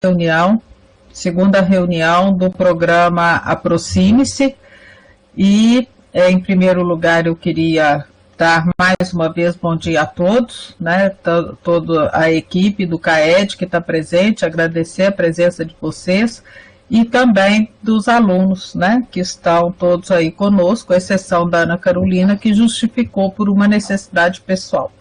reunião, segunda reunião do programa Aproxime-se e, em primeiro lugar, eu queria dar mais uma vez bom dia a todos, né, toda a equipe do CAED que está presente, agradecer a presença de vocês e também dos alunos, né, que estão todos aí conosco, à exceção da Ana Carolina, que justificou por uma necessidade pessoal.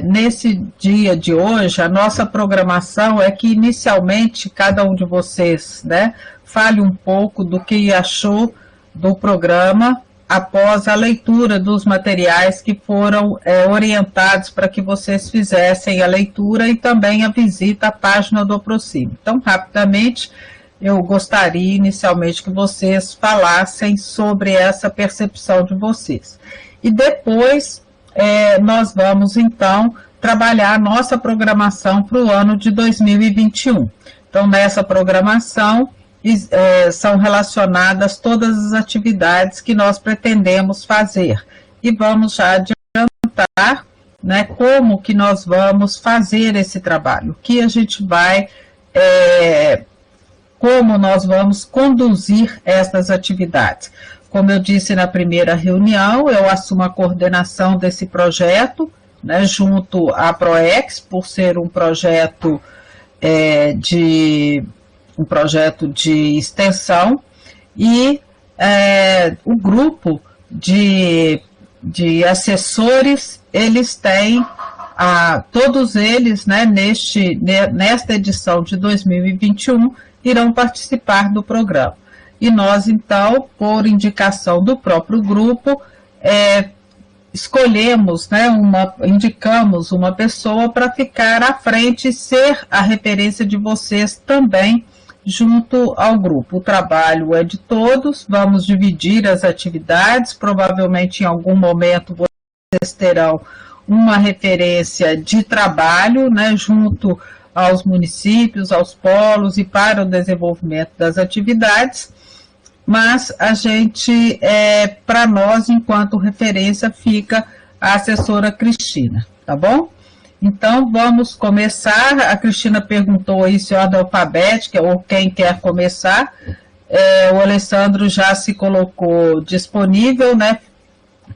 Nesse dia de hoje, a nossa programação é que inicialmente cada um de vocês, né, fale um pouco do que achou do programa após a leitura dos materiais que foram orientados para que vocês fizessem a leitura e também a visita à página do Aproxime. Então, rapidamente, eu gostaria inicialmente que vocês falassem sobre essa percepção de vocês. E depois nós vamos, então, trabalhar a nossa programação para o ano de 2021. Então, nessa programação, são relacionadas todas as atividades que nós pretendemos fazer. E vamos já adiantar, né, como que nós vamos fazer esse trabalho, o que a gente vai, como nós vamos conduzir essas atividades. Como eu disse na primeira reunião, eu assumo a coordenação desse projeto, né, junto à PROEX, por ser um projeto de extensão, e o grupo de assessores, eles têm, todos eles, né, nesta edição de 2021, irão participar do programa. E nós, então, por indicação do próprio grupo, escolhemos, né, indicamos uma pessoa para ficar à frente e ser a referência de vocês também, junto ao grupo. O trabalho é de todos, vamos dividir as atividades, provavelmente em algum momento vocês terão uma referência de trabalho, né, junto aos municípios, aos polos e para o desenvolvimento das atividades, mas a gente, para nós, enquanto referência, fica a assessora Cristina, tá bom? Então, vamos começar. A Cristina perguntou aí se ordem alfabética ou quem quer começar. O Alessandro já se colocou disponível, né?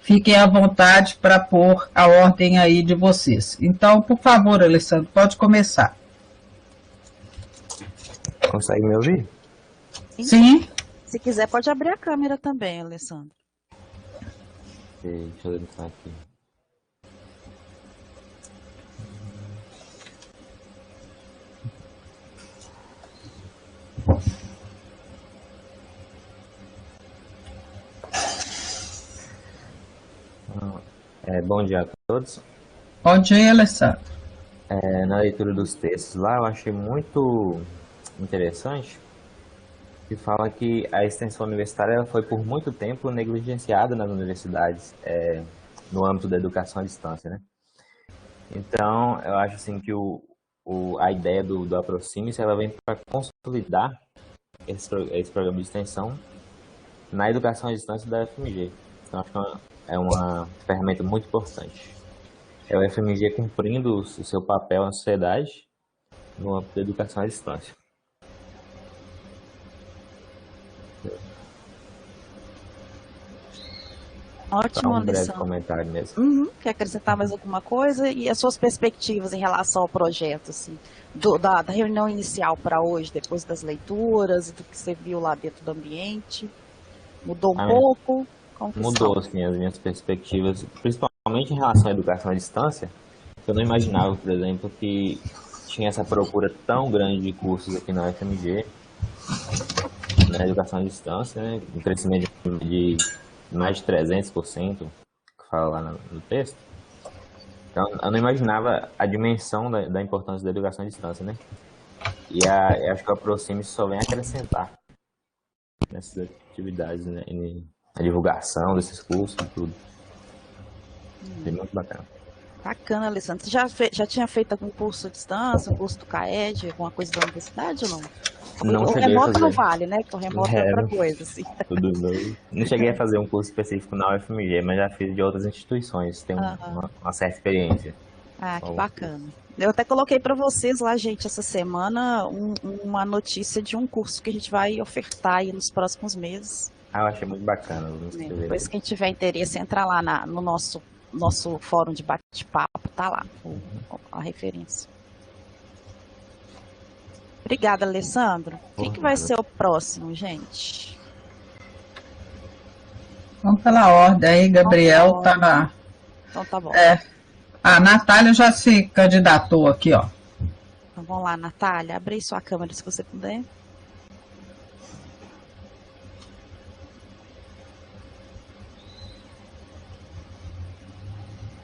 Fiquem à vontade para pôr a ordem aí de vocês. Então, por favor, Alessandro, pode começar. Consegue me ouvir? Sim. Se quiser, pode abrir a câmera também, Alessandro. Deixa eu entrar aqui. Bom dia a todos. Bom dia, Alessandro. Na leitura dos textos lá, eu achei muito interessante que fala que a extensão universitária foi por muito tempo negligenciada nas universidades, no âmbito da educação à distância, né? Então, eu acho assim que a ideia do Aproxime-se, ela vem para consolidar esse programa de extensão na educação à distância da UFMG. Então, acho que é uma ferramenta muito importante. É o UFMG cumprindo o seu papel na sociedade no âmbito da educação à distância. Ótimo, um breve Alessandro. comentário mesmo. Quer acrescentar mais alguma coisa? E as suas perspectivas em relação ao projeto, assim, da reunião inicial para hoje, depois das leituras e do que você viu lá dentro do ambiente? Mudou um pouco? Mudou, assim, as minhas perspectivas, principalmente em relação à educação à distância. Eu não imaginava, por exemplo, que tinha essa procura tão grande de cursos aqui na UFMG, na educação à distância, né, um crescimento de mais de 300%, que fala lá no texto. Então, eu não imaginava a dimensão da importância da educação à distância, né? E acho que o Aproxime só vem acrescentar nessas atividades, né? A divulgação desses cursos e tudo. É muito bacana. Bacana, Alessandro. Você já tinha feito algum curso à distância, um curso do CAED, alguma coisa da universidade ou não? Não o cheguei remoto a fazer. Não vale, né? Porque o remoto é outra coisa, assim. Tudo novo. Não cheguei a fazer um curso específico na UFMG, mas já fiz de outras instituições, tem uma certa experiência. Ah, que bacana. Eu até coloquei para vocês lá, gente, essa semana, uma notícia de um curso que a gente vai ofertar aí nos próximos meses. Eu achei muito bacana. Depois, quem tiver interesse, entra lá no nosso fórum de bate-papo, tá lá a referência. Obrigada, Alessandro. Quem que vai ser o próximo, gente? Vamos pela ordem aí, Gabriel tá lá. Então tá bom. A Natália já se candidatou aqui, ó. Então vamos lá, Natália. Abre aí sua câmera se você puder.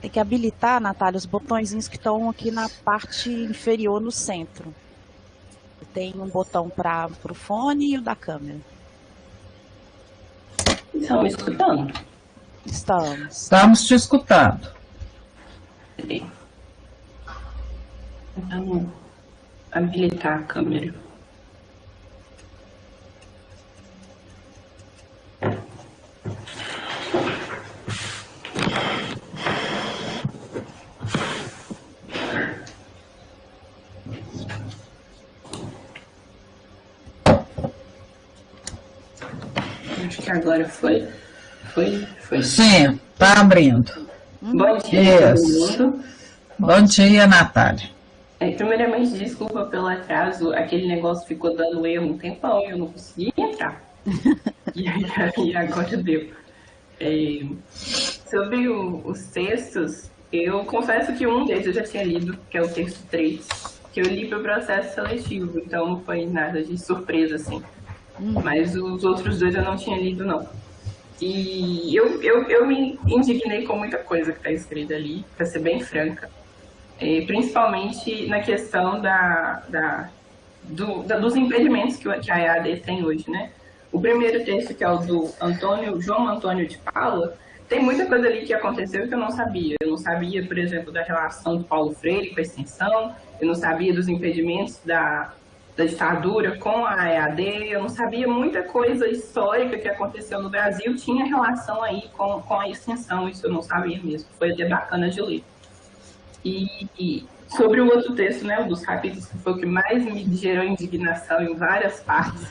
Tem que habilitar, Natália, os botõezinhos que estão aqui na parte inferior no centro. Tem um botão para o fone e o da câmera. Estão me escutando? Estamos. Estamos te escutando. Vamos habilitar a câmera. Acho que agora foi. Sim, tá abrindo. Bom dia, todo mundo. Bom dia, Natália. Primeiramente, desculpa pelo atraso. Aquele negócio ficou dando erro um tempão e eu não consegui entrar. E agora deu. Sobre os textos, eu confesso que um deles eu já tinha lido, que é o texto 3, que eu li para o processo seletivo, então não foi nada de surpresa, assim. Mas os outros dois eu não tinha lido, não. E eu me indignei com muita coisa que está escrita ali, para ser bem franca. Principalmente na questão dos impedimentos que a EAD tem hoje, né? O primeiro texto, que é o do João Antônio de Paula, tem muita coisa ali que aconteceu que eu não sabia. Eu não sabia, por exemplo, da relação do Paulo Freire com a extensão, eu não sabia dos impedimentos da ditadura com a EAD, eu não sabia muita coisa histórica que aconteceu no Brasil, tinha relação aí com a extensão, isso eu não sabia mesmo, foi até bacana de ler. E sobre o outro texto, né, um dos capítulos que foi o que mais me gerou indignação em várias partes,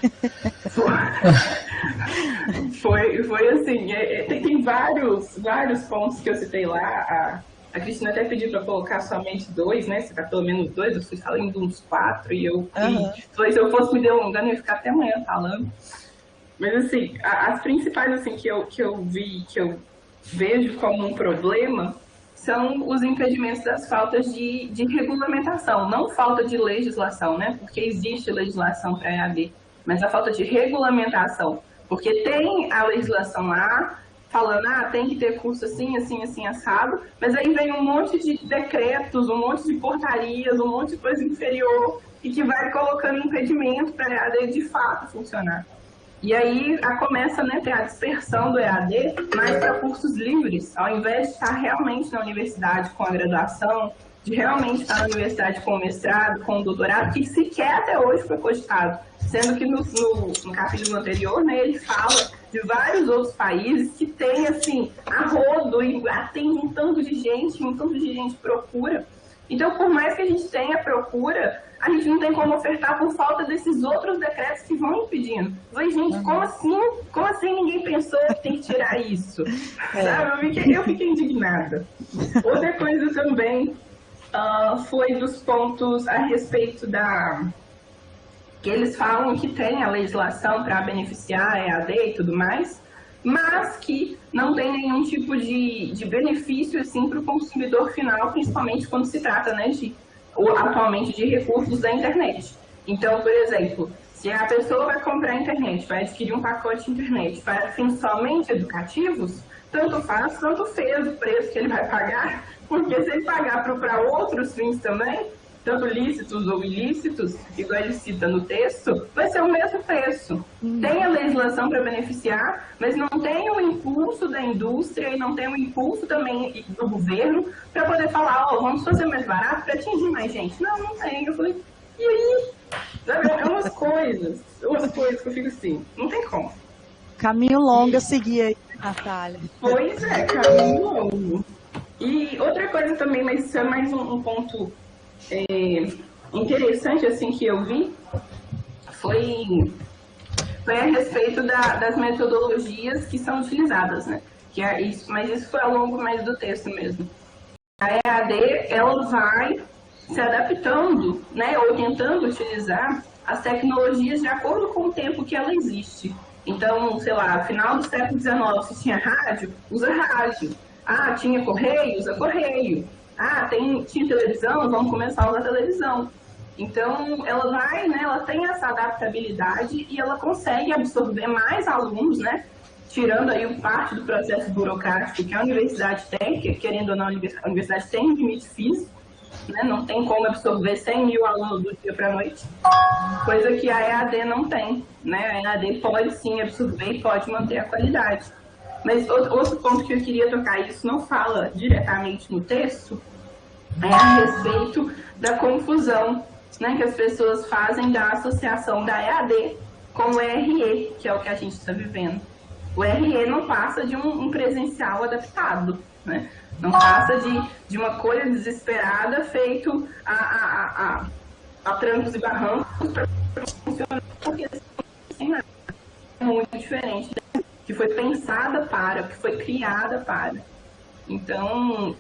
foi assim, tem vários pontos que eu citei lá. A Cristina até pediu para colocar somente 2, né? Citar pelo menos 2, eu fui falando uns 4 e se eu fosse me delongando, eu ia ficar até amanhã falando. Mas assim, as principais assim, que eu vejo como um problema são os impedimentos das faltas de regulamentação, não falta de legislação, né? Porque existe legislação para a EAD, mas a falta de regulamentação, porque tem a legislação lá, falando, tem que ter curso assim, assim, assim, assado, mas aí vem um monte de decretos, um monte de portarias, um monte de coisa inferior, e que vai colocando impedimento para a EAD de fato funcionar. E aí começa, né, ter a dispersão do EAD mais para cursos livres, ao invés de estar realmente na universidade com a graduação, de realmente estar na universidade com o mestrado, com o doutorado, que sequer até hoje foi cogitado. Sendo que no capítulo anterior, né, ele fala de vários outros países que tem, assim, a rodo e atende um tanto de gente procura. Então, por mais que a gente tenha procura, a gente não tem como ofertar por falta desses outros decretos que vão impedindo. Falei, gente, como assim ninguém pensou que tem que tirar isso? Sabe? Eu fiquei indignada. Outra coisa também foi dos pontos a respeito que eles falam que tem a legislação para beneficiar a EAD e tudo mais, mas que não tem nenhum tipo de benefício assim, para o consumidor final, principalmente quando se trata, né, atualmente de recursos da internet. Então, por exemplo, se a pessoa vai comprar a internet, vai adquirir um pacote de internet para fins somente educativos, tanto faz, tanto fez o preço que ele vai pagar, porque se ele pagar para outros fins também, tanto lícitos ou ilícitos, igual ele cita no texto, vai ser o mesmo preço. Tem a legislação para beneficiar, mas não tem o impulso da indústria e não tem o impulso também do governo para poder falar, vamos fazer mais barato para atingir mais gente. Não tem. Eu falei, e aí? É umas coisas que eu fico assim, não tem como. Caminho longo a seguir aí, Natália. Pois é, caminho longo. E outra coisa também, mas isso é mais um ponto interessante assim que eu vi foi a respeito das metodologias que são utilizadas, né? Que é isso, mas isso foi ao longo mais do texto mesmo. A EAD, ela vai se adaptando, né, ou tentando utilizar as tecnologias de acordo com o tempo que ela existe. Então, sei lá, final do século XIX, se tinha rádio, usa rádio. Ah, tinha correio, usa correio. Ah, tinha televisão, vamos começar a usar televisão. Então, ela vai, né, ela tem essa adaptabilidade e ela consegue absorver mais alunos, né, tirando aí parte do processo burocrático que a universidade tem, que querendo ou não, a universidade tem um limite físico, né, não tem como absorver 100 mil alunos do dia para a noite, coisa que a EAD não tem, né, a EAD pode sim absorver e pode manter a qualidade. Mas outro ponto que eu queria tocar, isso não fala diretamente no texto, é a respeito da confusão, né, que as pessoas fazem da associação da EAD com o RE, que é o que a gente está vivendo. O RE não passa de um presencial adaptado, né? Não passa de uma coisa desesperada feito a trancos e barrancos para funcionar, porque é muito diferente, né? Que foi pensada para, que foi criada para. Então,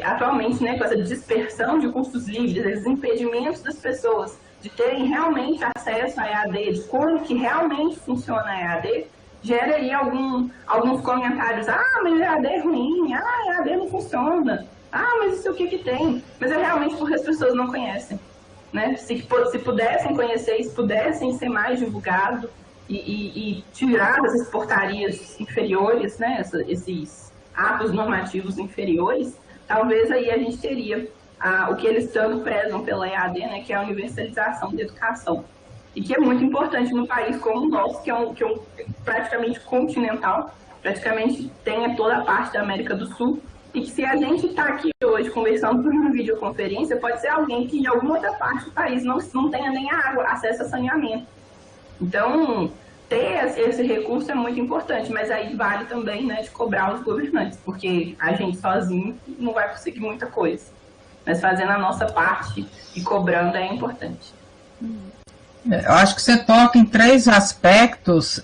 atualmente, né, com essa dispersão de cursos livres, esses impedimentos das pessoas de terem realmente acesso à EAD, de como que realmente funciona a EAD, gera aí alguns comentários, mas a EAD é ruim, a EAD não funciona, mas isso o que tem? Mas é realmente porque as pessoas não conhecem, né? Se pudessem conhecer, se pudessem ser mais divulgado e tirar essas portarias inferiores, né, esses atos normativos inferiores, talvez aí a gente teria o que eles tanto prezam pela EAD, né, que é a universalização da educação. E que é muito importante num país como o nosso, que é um praticamente continental, praticamente tem toda a parte da América do Sul, e que se a gente está aqui hoje conversando por uma videoconferência, pode ser alguém que em alguma outra parte do país não tenha nem água, acesso a saneamento. Então, ter esse recurso é muito importante, mas aí vale também, né, de cobrar os governantes, porque a gente sozinho não vai conseguir muita coisa. Mas fazendo a nossa parte e cobrando é importante. Eu acho que você toca em 3 aspectos,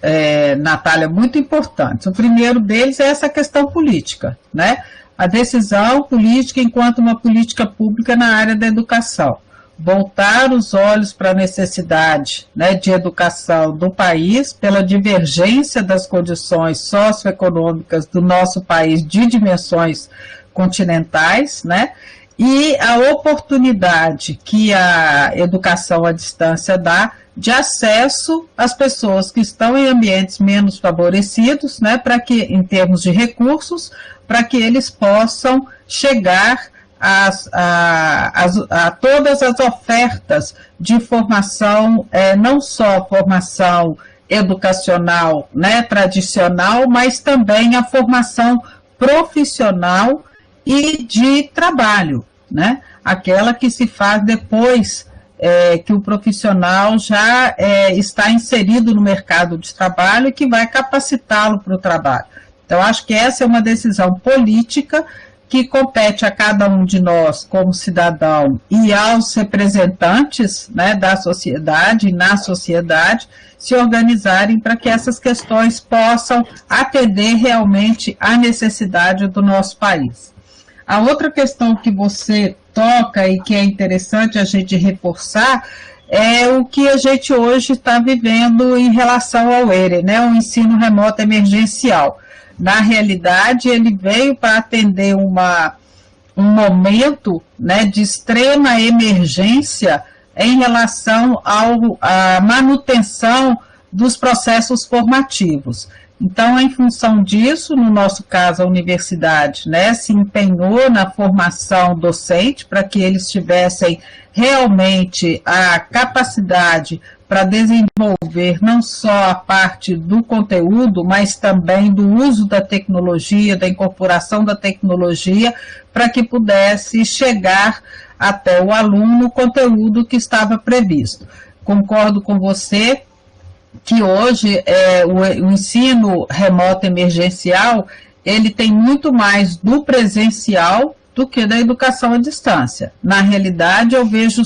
Natália, muito importantes. O primeiro deles é essa questão política, né? A decisão política enquanto uma política pública na área da educação. Voltar os olhos para a necessidade, né, de educação do país, pela divergência das condições socioeconômicas do nosso país de dimensões continentais, né? E a oportunidade que a educação à distância dá de acesso às pessoas que estão em ambientes menos favorecidos, né, para que, em termos de recursos, para que eles possam chegar a todas as ofertas de formação, não só formação educacional, né, tradicional, mas também a formação profissional e de trabalho, né? Aquela que se faz depois que o profissional já está inserido no mercado de trabalho e que vai capacitá-lo para o trabalho. Então, acho que essa é uma decisão política que compete a cada um de nós como cidadão e aos representantes, né, da sociedade e na sociedade se organizarem para que essas questões possam atender realmente à necessidade do nosso país. A outra questão que você toca e que é interessante a gente reforçar é o que a gente hoje está vivendo em relação ao ERE, né, o ensino remoto emergencial. Na realidade, ele veio para atender um momento, né, de extrema emergência em relação à manutenção dos processos formativos. Então, em função disso, no nosso caso, a universidade, né, se empenhou na formação docente para que eles tivessem realmente a capacidade para desenvolver não só a parte do conteúdo, mas também do uso da tecnologia, da incorporação da tecnologia, para que pudesse chegar até o aluno o conteúdo que estava previsto. Concordo com você que hoje o ensino remoto emergencial, ele tem muito mais do presencial, do que da educação à distância. Na realidade, eu vejo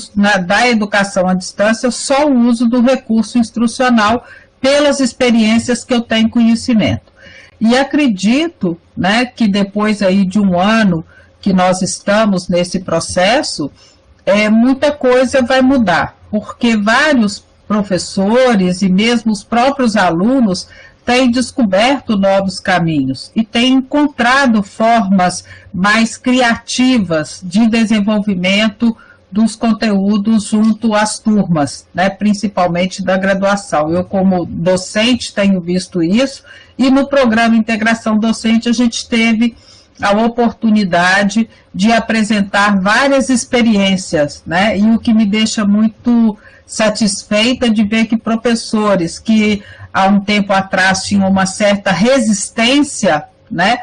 da educação à distância só o uso do recurso instrucional pelas experiências que eu tenho conhecimento. E acredito, né, que depois aí de um ano que nós estamos nesse processo, muita coisa vai mudar, porque vários professores e mesmo os próprios alunos têm descoberto novos caminhos e têm encontrado formas mais criativas de desenvolvimento dos conteúdos junto às turmas, né, principalmente da graduação. Eu, como docente, tenho visto isso, e no programa Integração Docente a gente teve a oportunidade de apresentar várias experiências, né, e o que me deixa muito satisfeita de ver que professores que há um tempo atrás tinham uma certa resistência, né,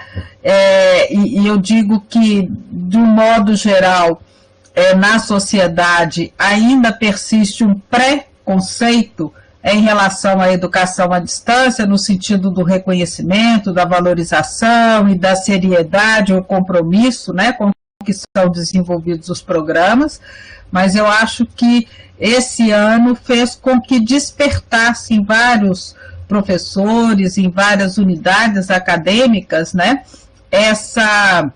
e eu digo que, de um modo geral, na sociedade ainda persiste um preconceito em relação à educação à distância, no sentido do reconhecimento, da valorização e da seriedade ou compromisso, né, com que são desenvolvidos os programas, mas eu acho que esse ano fez com que despertassem vários professores em várias unidades acadêmicas, né, essa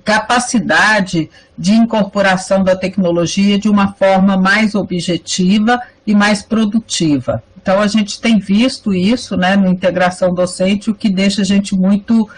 capacidade de incorporação da tecnologia de uma forma mais objetiva e mais produtiva. Então, a gente tem visto isso, né, no Integração Docente, o que deixa a gente muito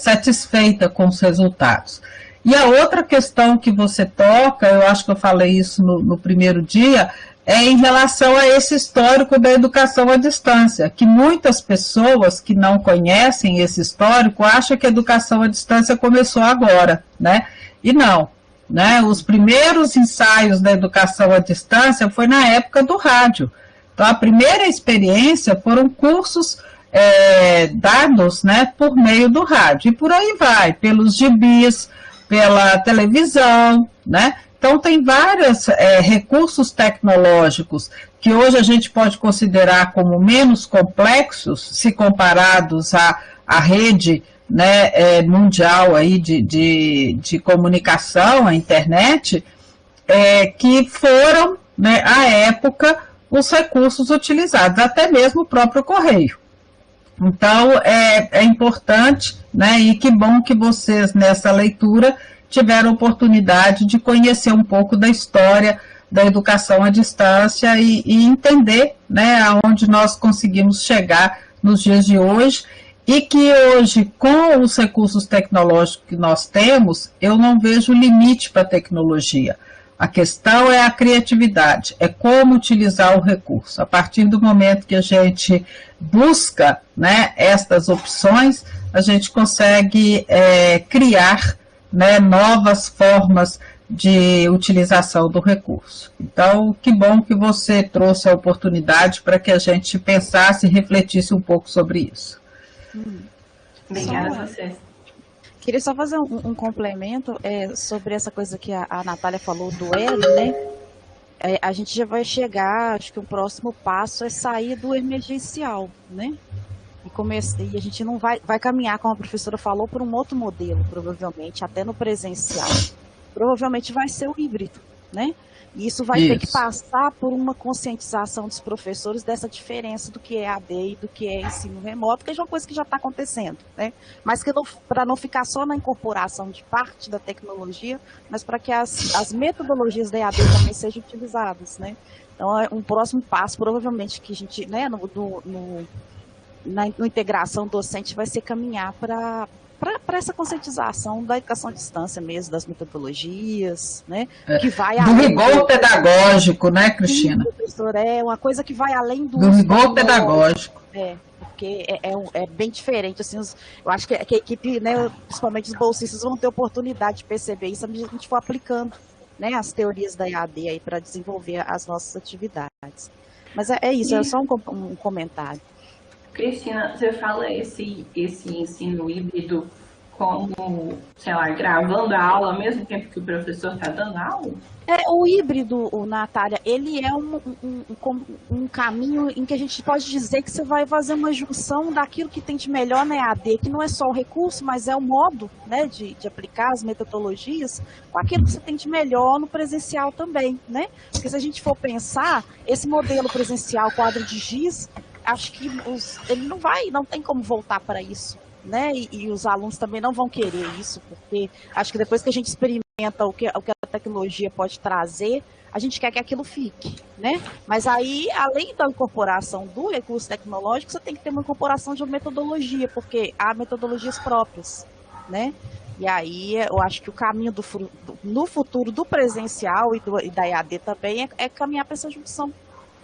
satisfeita com os resultados. E a outra questão que você toca, eu acho que eu falei isso no primeiro dia, é em relação a esse histórico da educação à distância, que muitas pessoas que não conhecem esse histórico acham que a educação à distância começou agora, né? E não, né? Os primeiros ensaios da educação à distância foi na época do rádio. Então, a primeira experiência foram cursos dados, né, por meio do rádio, e por aí vai, pelos gibis, pela televisão, né? Então, tem vários recursos tecnológicos que hoje a gente pode considerar como menos complexos, se comparados à rede, né, mundial aí de comunicação, a internet, que foram, né, à época, os recursos utilizados, até mesmo o próprio correio. Então, é importante, né, e que bom que vocês, nessa leitura, tiveram oportunidade de conhecer um pouco da história da educação à distância e entender, né, aonde nós conseguimos chegar nos dias de hoje, e que hoje, com os recursos tecnológicos que nós temos, eu não vejo limite para a tecnologia. A questão é a criatividade, é como utilizar o recurso. A partir do momento que a gente busca, né, estas opções, a gente consegue criar, né, novas formas de utilização do recurso. Então, que bom que você trouxe a oportunidade para que a gente pensasse e refletisse um pouco sobre isso. Obrigada a vocês. Queria só fazer um complemento sobre essa coisa que a Natália falou do L, né? A gente já vai chegar, acho que o próximo passo é sair do emergencial, né? E a gente não vai caminhar, como a professora falou, por um outro modelo, provavelmente, até no presencial. Provavelmente vai ser o híbrido, né? E isso vai ter que passar por uma conscientização dos professores dessa diferença do que é AD e do que é ensino remoto, que é uma coisa que já está acontecendo, né? Mas que para não ficar só na incorporação de parte da tecnologia, mas para que as metodologias da EAD também sejam utilizadas, né? Então, é um próximo passo, provavelmente, que a gente, né, na integração docente vai ser caminhar para essa conscientização da educação à distância mesmo, das metodologias, né? Que vai do rigor pedagógico, né, Cristina? Sim, professor, uma coisa que vai além do rigor pedagógico. Porque é bem diferente, assim, eu acho que a equipe, né, principalmente os bolsistas, vão ter oportunidade de perceber isso à medida que a gente for aplicando, né, as teorias da EAD aí para desenvolver as nossas atividades. Mas é isso, é só um comentário. Cristina, você fala esse ensino híbrido como, sei lá, gravando a aula ao mesmo tempo que o professor está dando a aula? O híbrido, Natália, ele é um caminho em que a gente pode dizer que você vai fazer uma junção daquilo que tem de melhor na EAD, que não é só o recurso, mas é o modo, né, de aplicar as metodologias, com aquilo que você tem de melhor no presencial também, né? Porque se a gente for pensar, esse modelo presencial, quadro de giz, acho que ele não tem como voltar para isso, né? E os alunos também não vão querer isso, porque acho que depois que a gente experimenta o que a tecnologia pode trazer, a gente quer que aquilo fique, né? Mas aí, além da incorporação do recurso tecnológico, você tem que ter uma incorporação de uma metodologia, porque há metodologias próprias, né? E aí, eu acho que o caminho no futuro do presencial e da EAD também é caminhar para essa junção,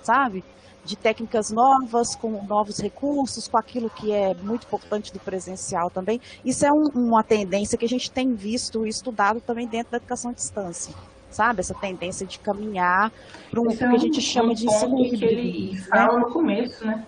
sabe? De técnicas novas, com novos recursos, com aquilo que é muito importante do presencial também. Isso é uma tendência que a gente tem visto e estudado também dentro da educação à distância, sabe? Essa tendência de caminhar para o que a gente chama de ensino híbrido. Que ele fala no começo, né?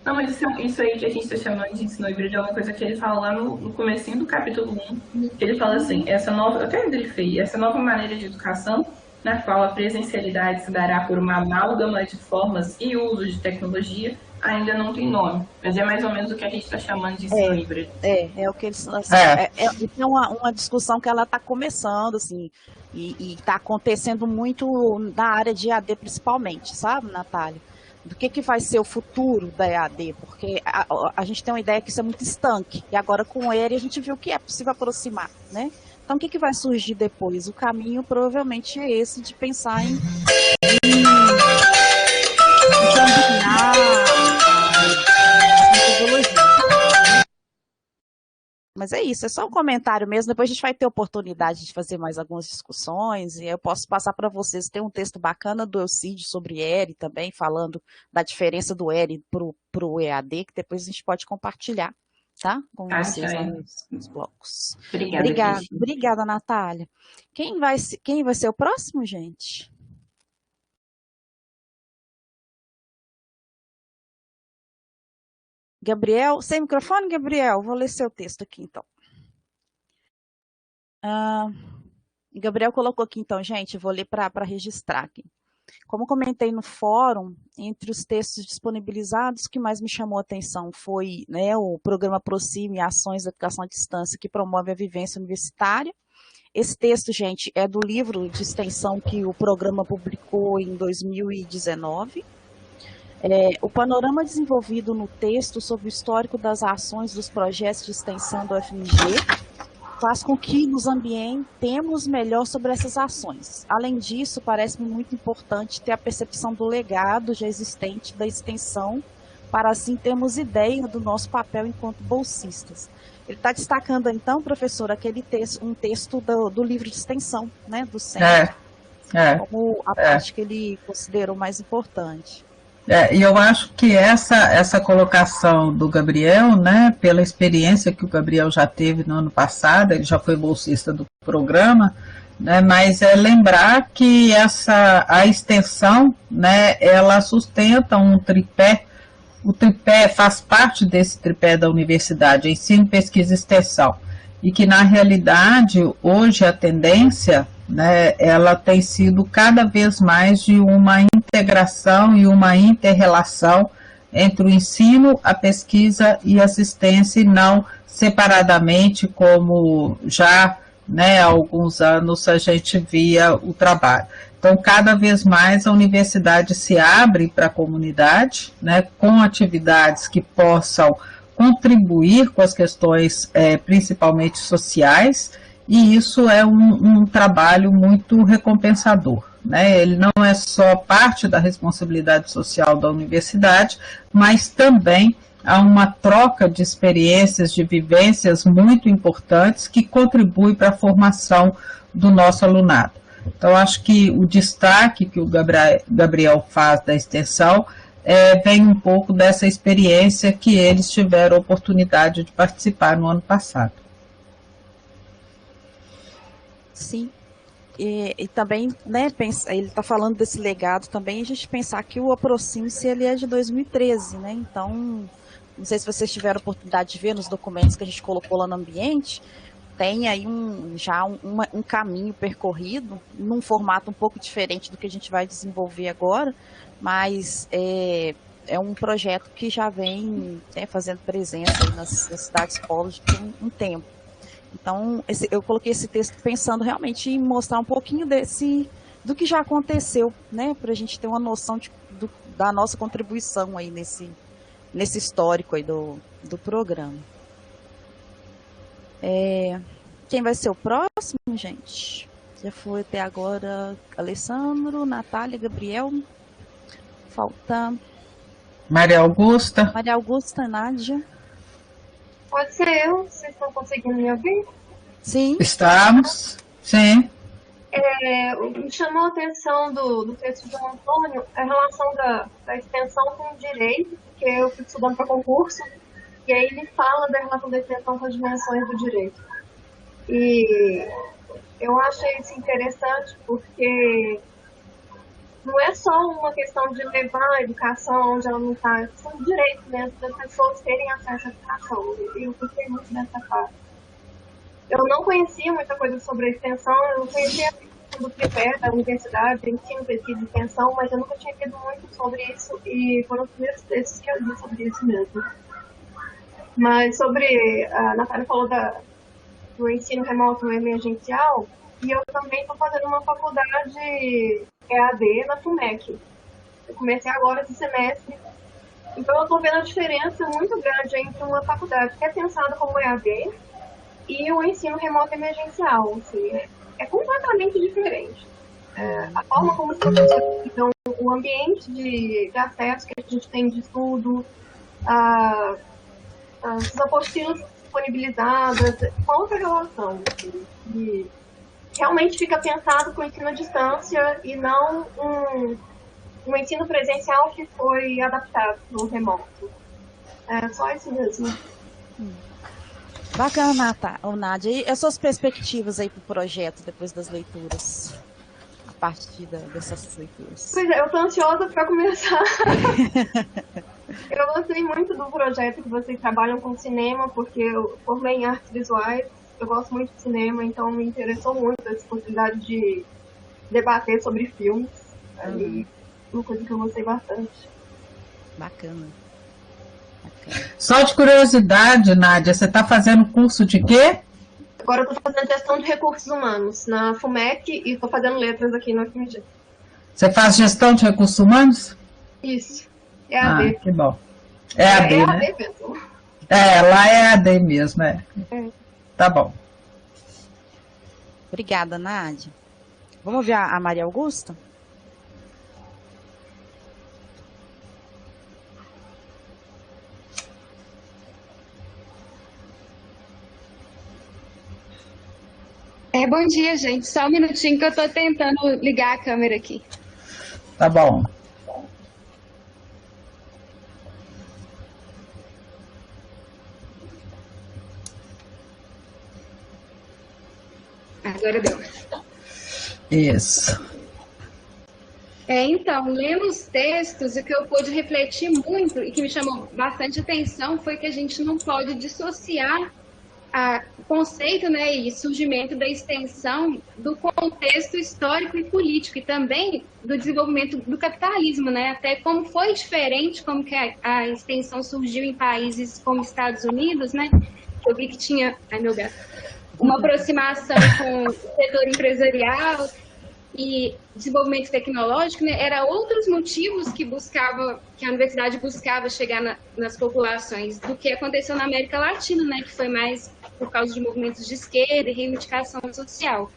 Não, mas isso aí que a gente está chamando de ensino híbrido é uma coisa que ele fala lá no comecinho do capítulo 1. Ele fala assim, eu até grifei, essa nova maneira de educação, na qual a presencialidade se dará por uma amálgama de formas e uso de tecnologia, ainda não tem nome. Mas é mais ou menos o que a gente está chamando de ensino híbrido. É o que eles... Assim, é uma discussão que ela está começando, assim, e está acontecendo muito na área de EAD principalmente, sabe, Natália? Do que vai ser o futuro da EAD, porque a gente tem uma ideia que isso é muito estanque, e agora com ele a gente viu que é possível aproximar, né? Então, o que vai surgir depois? O caminho provavelmente é esse de pensar em combinar as metodologias. Mas é isso, é só um comentário mesmo. Depois a gente vai ter oportunidade de fazer mais algumas discussões e eu posso passar para vocês. Tem um texto bacana do Elcide sobre ERI também, falando da diferença do ERI para o EAD, que depois a gente pode compartilhar. Tá? Com vocês lá nos blocos. Obrigada, Natália. Quem vai ser o próximo, gente? Gabriel, sem microfone, Gabriel? Vou ler seu texto aqui, então. Gabriel colocou aqui, então, gente, vou ler para registrar aqui. Como comentei no fórum, entre os textos disponibilizados, o que mais me chamou a atenção foi, né, o programa Aproxime Ações da Educação à Distância, que promove a vivência universitária. Esse texto, gente, é do livro de extensão que o programa publicou em 2019. O panorama desenvolvido no texto sobre o histórico das ações dos projetos de extensão do UFMG faz com que nos ambientemos melhor sobre essas ações. Além disso, parece-me muito importante ter a percepção do legado já existente da extensão, para assim termos ideia do nosso papel enquanto bolsistas. Ele está destacando, então, professor, um texto do livro de extensão, né, do centro, como a parte que ele considerou mais importante. E eu acho que essa colocação do Gabriel, né, pela experiência que o Gabriel já teve no ano passado, ele já foi bolsista do programa, né, mas é lembrar que a extensão, né, ela sustenta um tripé, o tripé faz parte desse tripé da universidade, ensino, pesquisa e extensão, e que na realidade hoje a tendência, né, ela tem sido cada vez mais de uma integração e uma inter-relação entre o ensino, a pesquisa e assistência, e não separadamente como já, né, há alguns anos a gente via o trabalho. Então, cada vez mais a universidade se abre para a comunidade, né, com atividades que possam contribuir com as questões principalmente sociais, e isso é um trabalho muito recompensador, né? Ele não é só parte da responsabilidade social da universidade, mas também há uma troca de experiências, de vivências muito importantes que contribuem para a formação do nosso alunado. Então, acho que o destaque que o Gabriel faz da extensão vem um pouco dessa experiência que eles tiveram a oportunidade de participar no ano passado. Sim, e também, né, ele está falando desse legado também, a gente pensar que o Aproxime-se ele é de 2013, né, então não sei se vocês tiveram oportunidade de ver nos documentos que a gente colocou lá no ambiente, tem aí um caminho percorrido, num formato um pouco diferente do que a gente vai desenvolver agora, mas é um projeto que já vem fazendo presença aí nas cidades polos por um tempo. Então, eu coloquei esse texto pensando realmente em mostrar um pouquinho do que já aconteceu, né, para a gente ter uma noção da nossa contribuição aí nesse histórico aí do programa. Quem vai ser o próximo, gente? Já foi até agora Alessandro, Natália, Gabriel. Falta Maria Augusta. Maria Augusta, Nádia. Pode ser eu, vocês estão conseguindo me ouvir? Sim. Estamos, sim. Me chamou a atenção do texto do Antônio a relação da extensão com o direito, porque eu fico estudando para concurso, e aí ele fala da relação da extensão com as dimensões do direito. E eu achei isso interessante porque não é só uma questão de levar a educação onde ela não está, é questão de direito mesmo, das pessoas terem acesso à educação. E eu gostei muito dessa parte. Eu não conhecia muita coisa sobre a extensão, eu não conhecia a questão do tripé da universidade, ensino, pesquisa e extensão, mas eu nunca tinha lido muito sobre isso e foram os primeiros textos que eu li sobre isso mesmo. Mas a Natália falou do ensino remoto emergencial, e eu também estou fazendo uma faculdade EAD na FUMEC. Eu comecei agora esse semestre, então eu estou vendo a diferença muito grande entre uma faculdade que é pensada como EAD e o ensino remoto emergencial. Assim, é completamente diferente. A forma como os professores dão, o ambiente de acesso que a gente tem de estudo, as apostilas disponibilizadas, outra relação. Assim, e realmente fica pensado com o ensino à distância e não um ensino presencial que foi adaptado no remoto. É só isso mesmo. Bacana, Nádia. E as suas perspectivas aí para o projeto depois das leituras? A partir dessas leituras. Pois é, eu estou ansiosa para começar. Eu gostei muito do projeto que vocês trabalham com cinema, porque eu formei em artes visuais, eu gosto muito de cinema, então me interessou muito essa possibilidade de debater sobre filmes. Uma coisa que eu gostei bastante. Bacana. Só de curiosidade, Nádia, você está fazendo curso de quê? Agora eu estou fazendo gestão de recursos humanos na FUMEC e estou fazendo letras aqui no FMG. Você faz gestão de recursos humanos? Isso. EAD. Que bom. EAD, né? EAD mesmo. Lá é EAD mesmo, Tá bom. Obrigada, Nádia. Vamos ouvir a Maria Augusta? Bom dia, gente. Só um minutinho que eu estou tentando ligar a câmera aqui. Tá bom. Agora deu. Isso. Então, lendo os textos, o que eu pude refletir muito e que me chamou bastante atenção foi que a gente não pode dissociar o conceito, né, e surgimento da extensão do contexto histórico e político e também do desenvolvimento do capitalismo, né, até como foi diferente, como que a extensão surgiu em países como Estados Unidos, né, eu vi que tinha, uma aproximação com o setor empresarial e desenvolvimento tecnológico, né, era outros motivos que a universidade buscava chegar nas populações do que aconteceu na América Latina, né, que foi mais por causa de movimentos de esquerda e reivindicação social.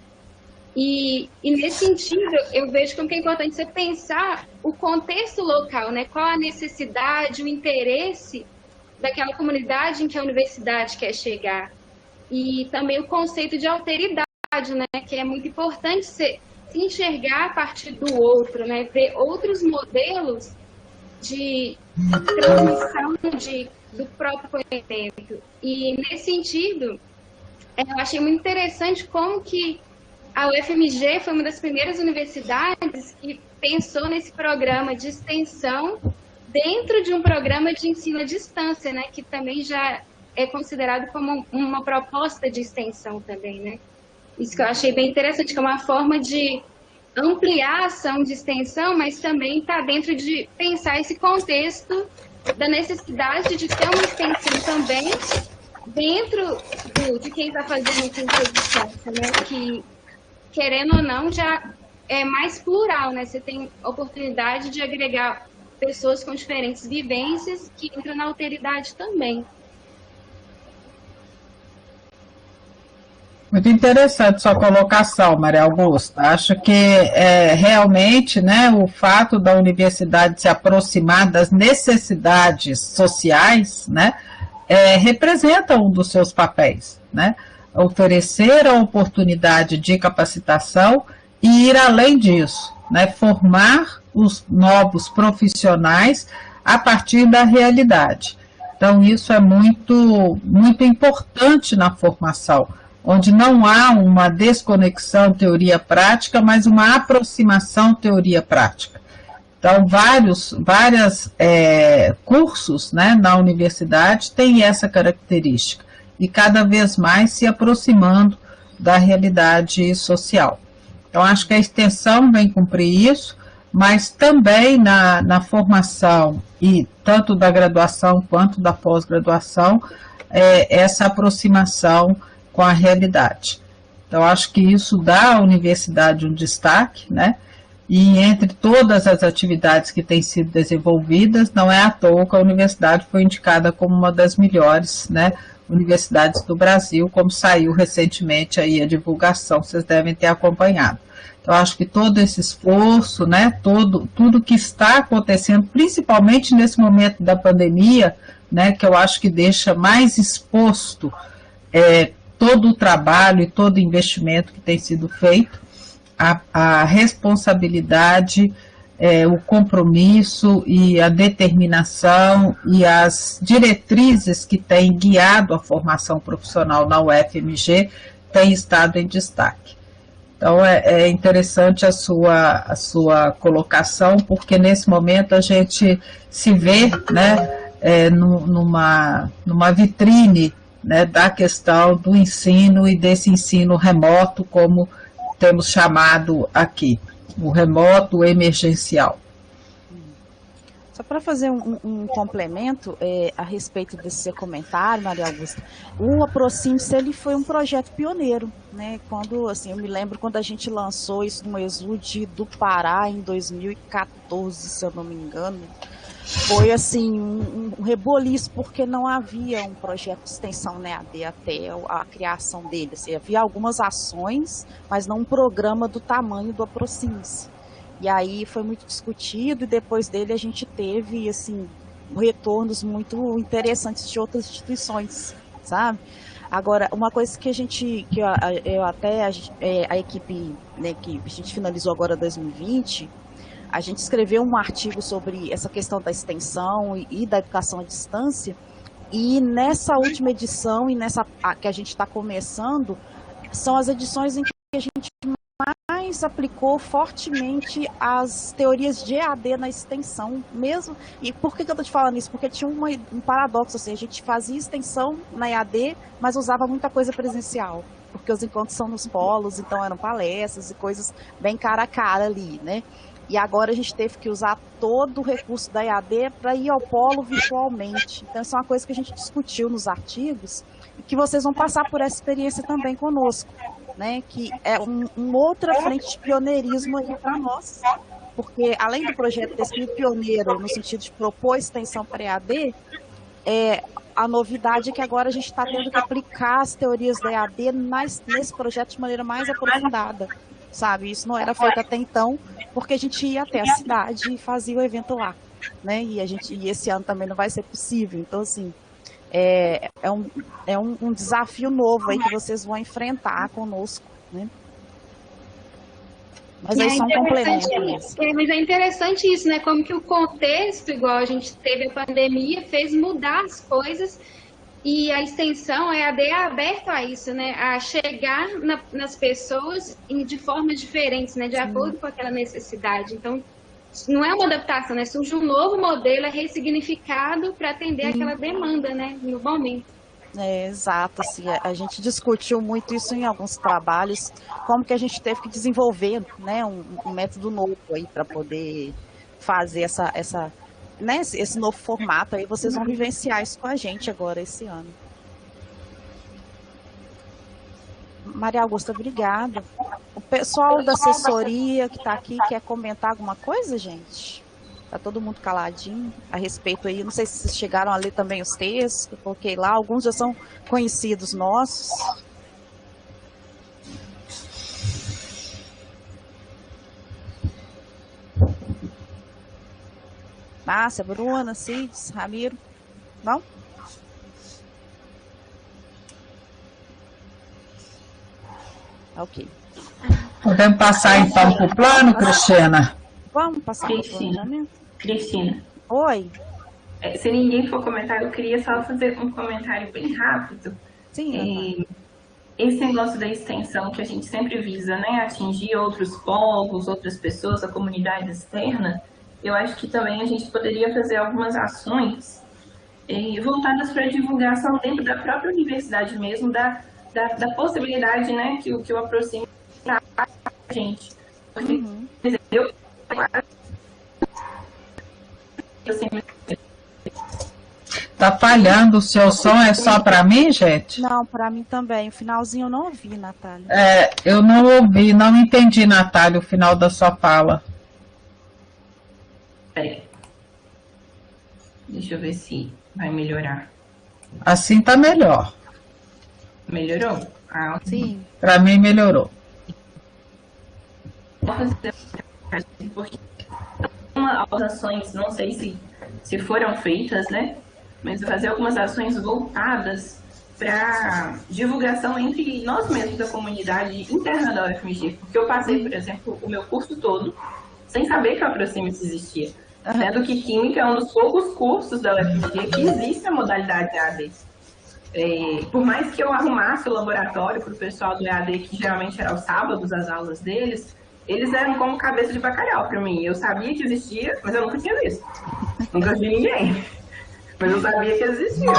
E nesse sentido, eu vejo como que é importante você pensar o contexto local, né, qual a necessidade, o interesse daquela comunidade em que a universidade quer chegar. E também o conceito de alteridade, né, que é muito importante se enxergar a partir do outro, né, ver outros modelos de transmissão do próprio conhecimento. E nesse sentido, eu achei muito interessante como que a UFMG foi uma das primeiras universidades que pensou nesse programa de extensão dentro de um programa de ensino à distância, né, que também já é considerado como uma proposta de extensão também, né? Isso que eu achei bem interessante, que é uma forma de ampliar a ação de extensão, mas também está dentro de pensar esse contexto da necessidade de ter uma extensão também dentro de quem está fazendo o curso à distância, né? Que, querendo ou não, já é mais plural, né? Você tem oportunidade de agregar pessoas com diferentes vivências que entram na alteridade também. Muito interessante sua colocação, Maria Augusta. Acho que realmente, né, o fato da universidade se aproximar das necessidades sociais, né, representa um dos seus papéis, né, oferecer a oportunidade de capacitação e ir além disso, né, formar os novos profissionais a partir da realidade. Então, isso é muito, muito importante na formação, onde não há uma desconexão teoria-prática, mas uma aproximação teoria-prática. Então, vários cursos, né, na universidade têm essa característica, e cada vez mais se aproximando da realidade social. Então, acho que a extensão vem cumprir isso, mas também na formação, e tanto da graduação quanto da pós-graduação, essa aproximação com a realidade. Então, acho que isso dá à universidade um destaque, né? E entre todas as atividades que têm sido desenvolvidas, não é à toa que a universidade foi indicada como uma das melhores, né, universidades do Brasil, como saiu recentemente aí a divulgação, vocês devem ter acompanhado. Então, acho que todo esse esforço, né, tudo que está acontecendo, principalmente nesse momento da pandemia, né, que eu acho que deixa mais exposto todo o trabalho e todo o investimento que tem sido feito, a responsabilidade, o compromisso e a determinação e as diretrizes que têm guiado a formação profissional na UFMG têm estado em destaque. Então, é interessante a sua colocação, porque nesse momento a gente se vê, né, numa vitrine, né, da questão do ensino e desse ensino remoto, como temos chamado aqui, o remoto emergencial. Só para fazer um complemento a respeito desse seu comentário, Maria Augusta, o Aproxime-se, ele foi um projeto pioneiro, né? Quando, assim, eu me lembro quando a gente lançou isso no Exude do Pará em 2014, se eu não me engano, foi assim um reboliço, porque não havia um projeto de extensão na EAD até a criação dele. Assim, havia algumas ações, mas não um programa do tamanho do Aproxime-se. E aí foi muito discutido, e depois dele a gente teve assim retornos muito interessantes de outras instituições, sabe? Agora, uma coisa que a equipe, né, que a gente finalizou agora 2020, a gente escreveu um artigo sobre essa questão da extensão e da educação à distância, e nessa última edição e nessa que a gente está começando, são as edições em que a gente mais aplicou fortemente as teorias de EAD na extensão mesmo. E por que eu estou te falando isso? Porque tinha um paradoxo, assim, a gente fazia extensão na EAD, mas usava muita coisa presencial, porque os encontros são nos polos, então eram palestras e coisas bem cara a cara ali, né? E agora a gente teve que usar todo o recurso da EAD para ir ao polo virtualmente. Então, isso é uma coisa que a gente discutiu nos artigos e que vocês vão passar por essa experiência também conosco, né? Que é outra frente de pioneirismo aí para nós, porque além do projeto ter sido pioneiro no sentido de propor extensão para EAD, a novidade é que agora a gente está tendo que aplicar as teorias da EAD nesse projeto de maneira mais aprofundada, sabe? Isso não era feito até então, porque a gente ia até a cidade e fazia o evento lá, né? E esse ano também não vai ser possível. Então, assim, é um desafio novo aí que vocês vão enfrentar conosco, né? Mas aí só um complemento mesmo. Mas é interessante isso, né? Como que o contexto, igual a gente teve a pandemia, fez mudar as coisas. E a extensão EAD é aberta a isso, né? A chegar nas pessoas de formas diferentes, né? De acordo com aquela necessidade. Então, não é uma adaptação, né? Surge um novo modelo, é ressignificado para atender aquela demanda, né? No momento. Exato, assim, a gente discutiu muito isso em alguns trabalhos, como que a gente teve que desenvolver, né, um método novo aí para poder fazer né, esse novo formato aí. Vocês vão vivenciar isso com a gente agora esse ano. Maria Augusta, obrigada. O pessoal da assessoria que está aqui quer comentar alguma coisa, gente? Tá todo mundo caladinho a respeito aí. Não sei se vocês chegaram a ler também os textos que eu coloquei lá. Alguns já são conhecidos nossos. Márcia, Bruna, Cides, Ramiro. Não? Ok. Podemos passar então para o plano, Cristiana? Vamos passar para o Cristina. plano. Cristina, Oi. se ninguém for comentar, eu queria só fazer um comentário bem rápido. Sim, Esse negócio da extensão que a gente sempre visa, né, atingir outros povos, outras pessoas, a comunidade externa, eu acho que também a gente poderia fazer algumas ações voltadas para a divulgação dentro da própria universidade mesmo, da possibilidade, né, que o aproxime para a gente. Porque, por exemplo, eu Tá falhando o seu som, é só para mim, gente? Não, para mim também. O finalzinho eu não ouvi, Natália. Eu não ouvi, não entendi, Natália, o final da sua fala. Peraí. Deixa eu ver se vai melhorar. Assim tá melhor. Melhorou? Sim. Para mim melhorou. Porque algumas ações, não sei se foram feitas, né? Mas fazer algumas ações voltadas para divulgação entre nós mesmos da comunidade interna da UFMG. Porque eu passei, por exemplo, o meu curso todo sem saber que a Aproxime-se existia. Sendo que Química é um dos poucos cursos da UFMG que existe a modalidade EAD. Por mais que eu arrumasse o laboratório para o pessoal do EAD, que geralmente era aos sábados as aulas deles, eles eram como cabeça de bacalhau para mim. Eu sabia que existia, mas eu nunca tinha visto. Nunca vi ninguém. Mas eu sabia que existia.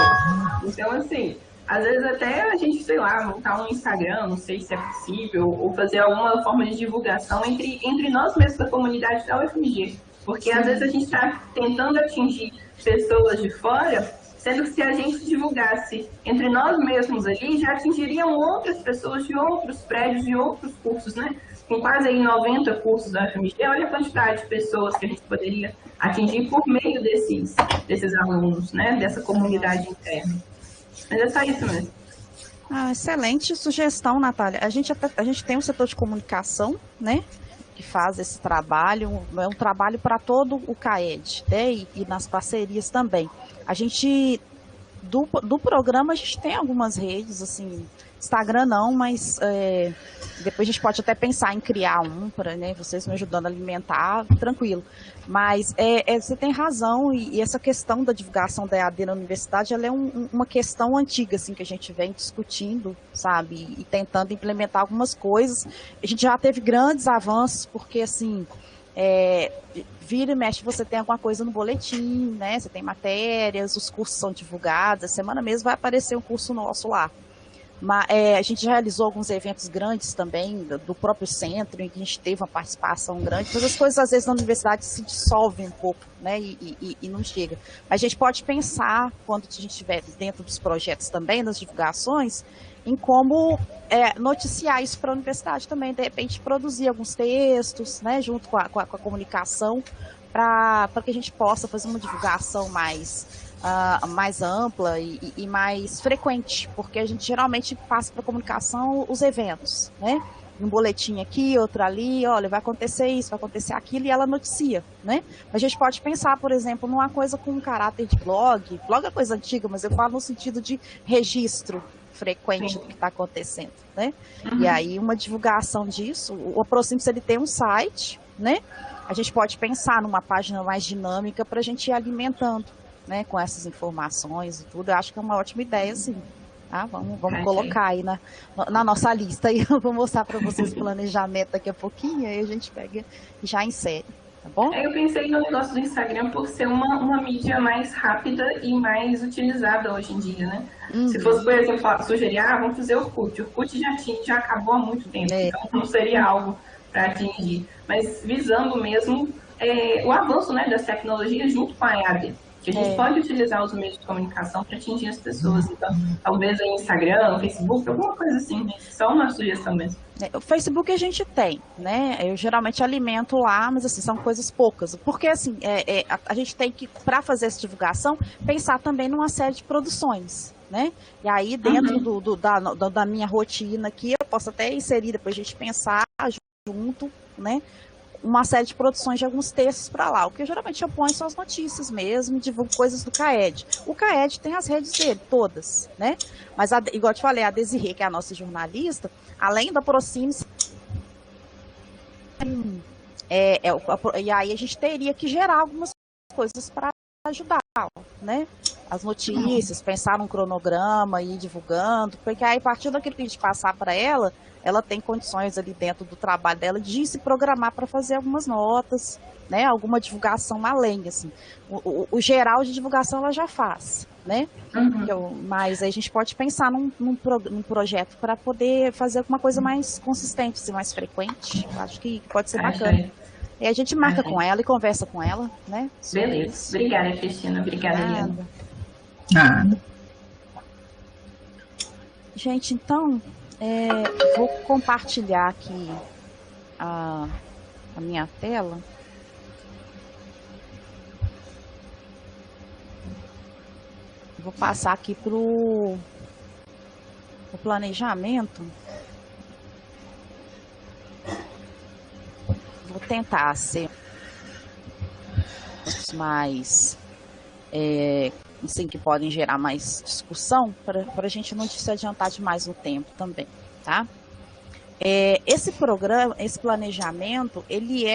Então, assim, às vezes até a gente, sei lá, montar um Instagram, não sei se é possível, ou fazer alguma forma de divulgação entre nós mesmos da comunidade da UFMG. Porque às vezes a gente está tentando atingir pessoas de fora, sendo que se a gente divulgasse entre nós mesmos ali, já atingiriam outras pessoas de outros prédios, de outros cursos, né? Com quase aí 90 cursos da UFMG, olha a quantidade de pessoas que a gente poderia atingir por meio desses alunos, né? Dessa comunidade interna. Mas é só isso mesmo. Excelente sugestão, Natália. A gente tem um setor de comunicação, né? Que faz esse trabalho, é um trabalho para todo o CAED, né, e nas parcerias também. A gente, do programa, a gente tem algumas redes, assim, Instagram não, mas depois a gente pode até pensar em criar um, para, né, vocês me ajudando a alimentar, tranquilo. Mas você tem razão, e essa questão da divulgação da EAD na universidade, ela é uma questão antiga, assim, que a gente vem discutindo, sabe, e tentando implementar algumas coisas. A gente já teve grandes avanços, porque, assim, vira e mexe, você tem alguma coisa no boletim, né, você tem matérias, os cursos são divulgados, a semana mesmo vai aparecer um curso nosso lá. Mas, a gente já realizou alguns eventos grandes também, do próprio centro, em que a gente teve uma participação grande, mas as coisas às vezes na universidade se dissolvem um pouco, né, e não chega. Mas a gente pode pensar, quando a gente estiver dentro dos projetos também, das divulgações, em como noticiar isso para a universidade também, de repente produzir alguns textos, né, junto com a comunicação, para que a gente possa fazer uma divulgação mais ampla e mais frequente, porque a gente geralmente passa para a comunicação os eventos, né? Um boletim aqui, outro ali, olha, vai acontecer isso, vai acontecer aquilo, e ela noticia, né? A gente pode pensar, por exemplo, numa coisa com um caráter de blog. Blog é coisa antiga, mas eu falo no sentido de registro frequente do que está acontecendo, né? E aí uma divulgação disso, o Aproxime-se, ele tem um site, né? A gente pode pensar numa página mais dinâmica para a gente ir alimentando, né, com essas informações e tudo. Eu acho que é uma ótima ideia, sim. Tá? Vamos colocar aí na nossa lista. E eu vou mostrar para vocês o planejamento daqui a pouquinho, aí a gente pega e já insere. tá bom? Eu pensei no negócio do Instagram por ser uma mídia mais rápida e mais utilizada hoje em dia, né? Se fosse, por exemplo, sugerir, vamos fazer o Orkut. O Orkut já acabou há muito tempo, então não seria algo para atingir. Mas visando mesmo o avanço, né, das tecnologias junto com a EAD, que a gente pode utilizar os meios de comunicação para atingir as pessoas. Então, talvez aí Instagram, Facebook, alguma coisa assim. Só uma sugestão mesmo. O Facebook a gente tem, né? Eu geralmente alimento lá, mas assim, são coisas poucas. Porque assim, a gente tem que, para fazer essa divulgação, pensar também numa série de produções, né? E aí, dentro da minha rotina aqui, eu posso até inserir, depois a gente pensar junto, né? Uma série de produções de alguns textos para lá. O que geralmente eu ponho são as notícias mesmo, divulgo coisas do CAED. O CAED tem as redes dele, todas, né? Mas, igual eu te falei, a Desirê, que é a nossa jornalista, além da Aproxime-se, e aí a gente teria que gerar algumas coisas para ajudar, né? As notícias, pensar num cronograma e ir divulgando, porque aí a partir daquilo que a gente passar para ela, ela tem condições ali dentro do trabalho dela de se programar para fazer algumas notas, né? Alguma divulgação além, assim. O geral de divulgação ela já faz, né? Mas aí a gente pode pensar num projeto para poder fazer alguma coisa mais consistente, assim, mais frequente. Eu acho que pode ser bacana. E a gente marca com ela e conversa com ela, né? Beleza. Obrigada, Cristina. Obrigada, Eliana. Nada. Gente, então, vou compartilhar aqui a minha tela. Vou passar aqui para o planejamento. Vou tentar ser mais, assim, que podem gerar mais discussão, para a gente não se adiantar demais no tempo também, tá? Esse programa, esse planejamento, ele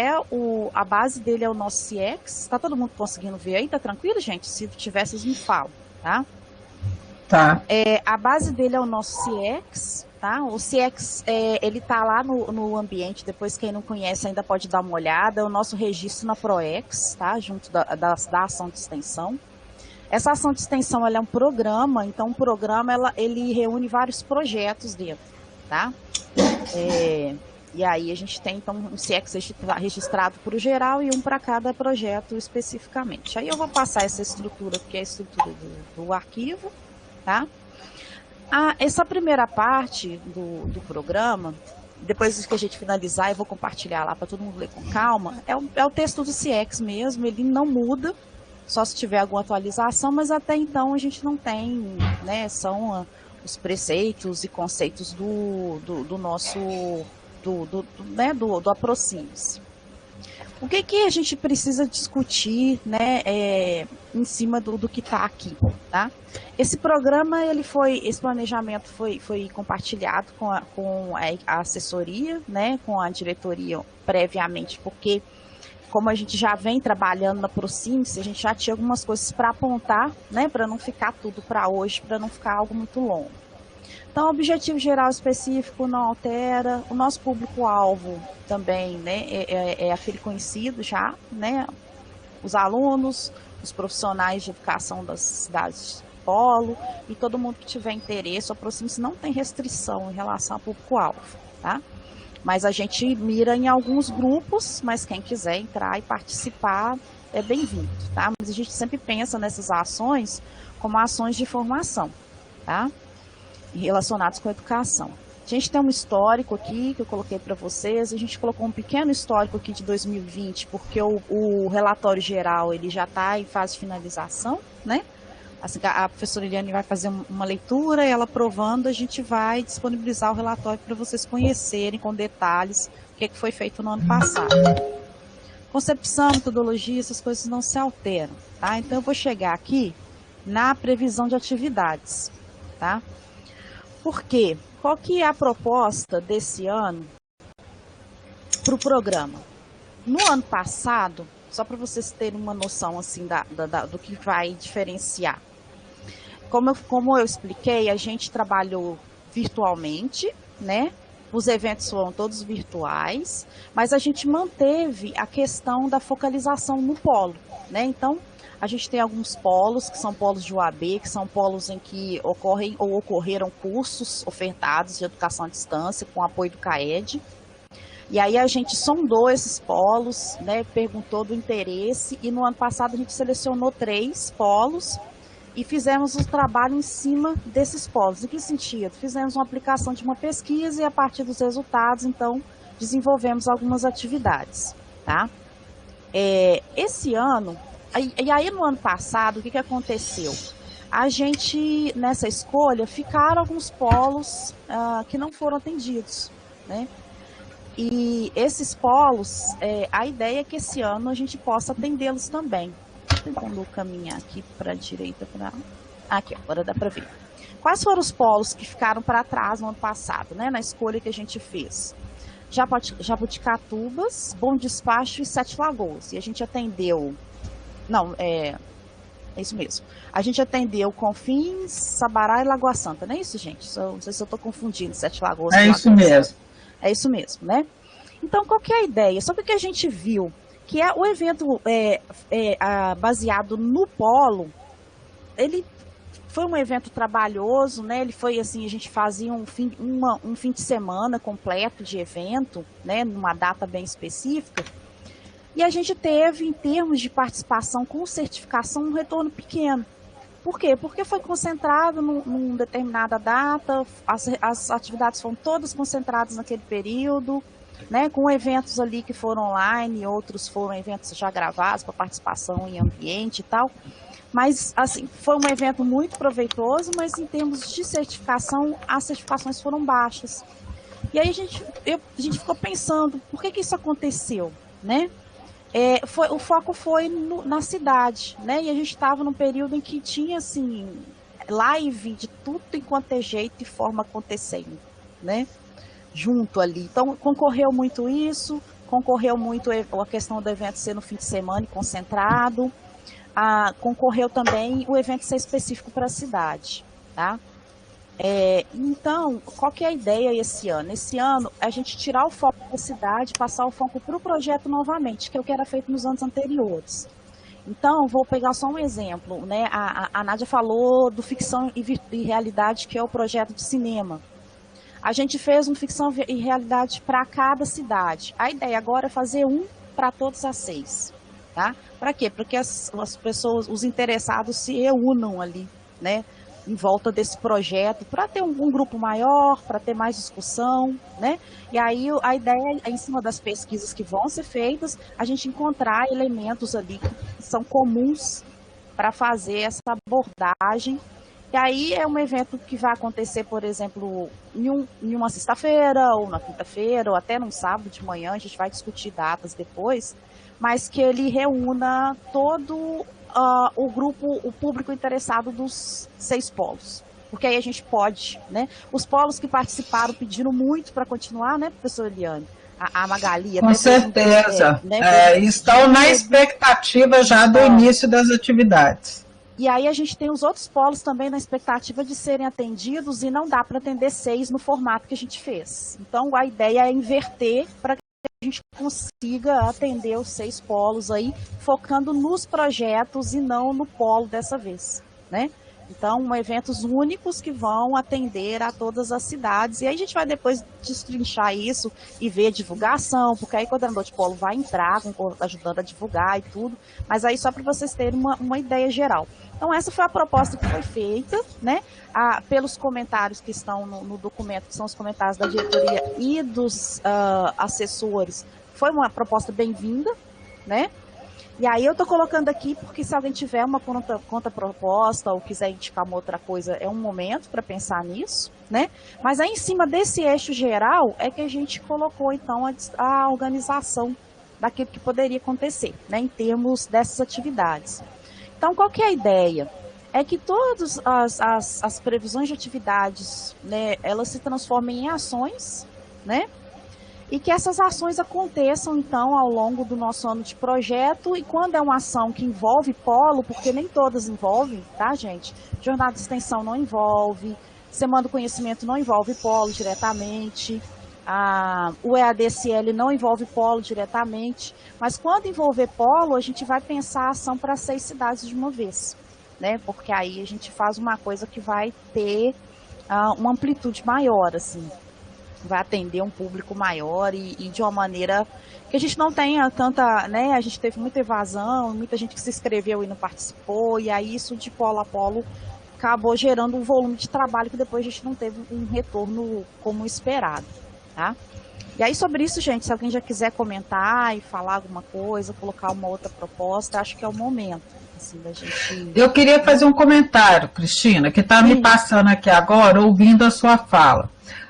a base dele é o nosso CX. Tá todo mundo conseguindo ver aí? Tá tranquilo, gente? Se tiver, vocês me falam, tá? Tá. A base dele é o nosso CX, tá? O CX, ele tá lá no ambiente, depois quem não conhece ainda pode dar uma olhada, é o nosso registro na ProEx, tá? Junto da ação de extensão. Essa ação de extensão, ela é um programa, então o programa, ele reúne vários projetos dentro, tá? E aí a gente tem, então, um CX registrado para o geral e um para cada projeto especificamente. Aí eu vou passar essa estrutura, que é a estrutura do arquivo, tá? Essa primeira parte do programa, depois que a gente finalizar, eu vou compartilhar lá para todo mundo ler com calma, é o texto do CX mesmo, ele não muda, só se tiver alguma atualização, mas até então a gente não tem, né, são os preceitos e conceitos do nosso, do Aproxime-se. O que a gente precisa discutir, né, em cima do que está aqui, tá? Esse programa, esse planejamento foi compartilhado com a assessoria, né, com a diretoria previamente, porque como a gente já vem trabalhando na Aproxime-se, a gente já tinha algumas coisas para apontar, né, para não ficar tudo para hoje, para não ficar algo muito longo. Então, o objetivo geral específico não altera, o nosso público-alvo também, né, é aquele conhecido já, né, os alunos, os profissionais de educação das cidades de polo e todo mundo que tiver interesse, o Aproxime-se não tem restrição em relação ao público-alvo, tá? Mas a gente mira em alguns grupos, mas quem quiser entrar e participar é bem-vindo, tá? Mas a gente sempre pensa nessas ações como ações de formação, tá? Relacionados com a educação. A gente tem um histórico aqui que eu coloquei para vocês, a gente colocou um pequeno histórico aqui de 2020, porque o relatório geral ele já está em fase de finalização, né? Assim, a professora Eliane vai fazer uma leitura e ela aprovando, a gente vai disponibilizar o relatório para vocês conhecerem com detalhes o que foi feito no ano passado. Concepção, metodologia, essas coisas não se alteram, tá? Então eu vou chegar aqui na previsão de atividades, tá? Por quê? Qual que é a proposta desse ano para o programa? No ano passado, só para vocês terem uma noção assim do que vai diferenciar. Como eu expliquei, a gente trabalhou virtualmente, né? Os eventos foram todos virtuais, mas a gente manteve a questão da focalização no polo, né? Então, a gente tem alguns polos, que são polos de UAB, que são polos em que ocorrem ou ocorreram cursos ofertados de educação à distância com apoio do CAED. E aí a gente sondou esses polos, né, perguntou do interesse, e no ano passado a gente selecionou 3 polos e fizemos o trabalho em cima desses polos. Em que sentido? Fizemos uma aplicação de uma pesquisa e a partir dos resultados, então, desenvolvemos algumas atividades, tá? Esse ano, e aí no ano passado, o que aconteceu? A gente, nessa escolha, ficaram alguns polos que não foram atendidos, né? E esses polos, a ideia é que esse ano a gente possa atendê-los também. Tentando caminhar aqui para a direita, aqui, agora dá para ver. Quais foram os polos que ficaram para trás no ano passado, né, na escolha que a gente fez? Jabuticatubas, Bom Despacho e Sete Lagoas. E a gente atendeu, não, é isso mesmo. A gente atendeu Confins, Sabará e Lagoa Santa, não é isso, gente? Não sei se eu estou confundindo Sete Lagoas. É isso mesmo. É isso mesmo, né? Então, qual que é a ideia? Sobre o que a gente viu? Que o evento baseado no polo, ele foi um evento trabalhoso, né? Ele foi assim, a gente fazia um fim de semana completo de evento, né? Numa data bem específica. E a gente teve, em termos de participação com certificação, um retorno pequeno. Por quê? Porque foi concentrado numa determinada data, as atividades foram todas concentradas naquele período, né, com eventos ali que foram online, outros foram eventos já gravados para participação em ambiente e tal. Mas, assim, foi um evento muito proveitoso, mas em termos de certificação, as certificações foram baixas. E aí a gente ficou pensando, por que isso aconteceu, né? O foco foi na cidade, né? E a gente estava num período em que tinha, assim, live de tudo enquanto é jeito e forma acontecendo, né? Junto ali. Então, concorreu muito isso, concorreu muito a questão do evento ser no fim de semana e concentrado, concorreu também o evento ser específico para a cidade, tá? Então, qual que é a ideia esse ano? Esse ano, a gente tirar o foco da cidade, passar o foco para o projeto novamente, que é o que era feito nos anos anteriores. Então, vou pegar só um exemplo, né? A Nádia falou do Ficção e Realidade, que é o projeto de cinema. A gente fez um Ficção e Realidade para cada cidade. A ideia agora é fazer um para todas as 6, tá? Para quê? Para que as pessoas, os interessados se reúnam ali, né? Em volta desse projeto, para ter um grupo maior, para ter mais discussão, né? E aí a ideia é, em cima das pesquisas que vão ser feitas, a gente encontrar elementos ali que são comuns para fazer essa abordagem. E aí é um evento que vai acontecer, por exemplo, em uma sexta-feira, ou na quinta-feira, ou até num sábado de manhã, a gente vai discutir datas depois, mas que ele reúna todo o grupo, o público interessado dos 6 polos. Porque aí a gente pode, né? Os polos que participaram pediram muito para continuar, né, professora Eliane? A Magali... Com certeza. Né, estão na expectativa já do início das atividades. E aí a gente tem os outros polos também na expectativa de serem atendidos e não dá para atender 6 no formato que a gente fez. Então a ideia é inverter para que a gente consiga atender os 6 polos aí, focando nos projetos e não no polo dessa vez, né? Então, eventos únicos que vão atender a todas as cidades. E aí a gente vai depois destrinchar isso e ver a divulgação, porque aí o coordenador de polo vai entrar, ajudando a divulgar e tudo. Mas aí só para vocês terem uma ideia geral. Então, essa foi a proposta que foi feita, né? Pelos comentários que estão no documento, que são os comentários da diretoria e dos assessores. Foi uma proposta bem-vinda, né? E aí eu estou colocando aqui porque se alguém tiver uma contraproposta ou quiser indicar uma outra coisa, é um momento para pensar nisso, né? Mas aí em cima desse eixo geral é que a gente colocou então a organização daquilo que poderia acontecer, né? Em termos dessas atividades. Então qual que é a ideia? É que todas as previsões de atividades, né, elas se transformem em ações, né? E que essas ações aconteçam, então, ao longo do nosso ano de projeto. E quando é uma ação que envolve polo, porque nem todas envolvem, tá, gente? Jornada de extensão não envolve, Semana do Conhecimento não envolve polo diretamente. O EADSL não envolve polo diretamente, mas quando envolver polo, a gente vai pensar a ação para 6 cidades de uma vez, né? Porque aí a gente faz uma coisa que vai ter uma amplitude maior, assim, vai atender um público maior e de uma maneira que a gente não tenha tanta, né? A gente teve muita evasão, muita gente que se inscreveu e não participou, e aí isso de polo a polo acabou gerando um volume de trabalho que depois a gente não teve um retorno como esperado. Tá? E aí sobre isso, gente, se alguém já quiser comentar e falar alguma coisa, colocar uma outra proposta, acho que é o momento, assim, da gente... Eu queria fazer um comentário, Cristina, que está me passando aqui agora, ouvindo a sua fala.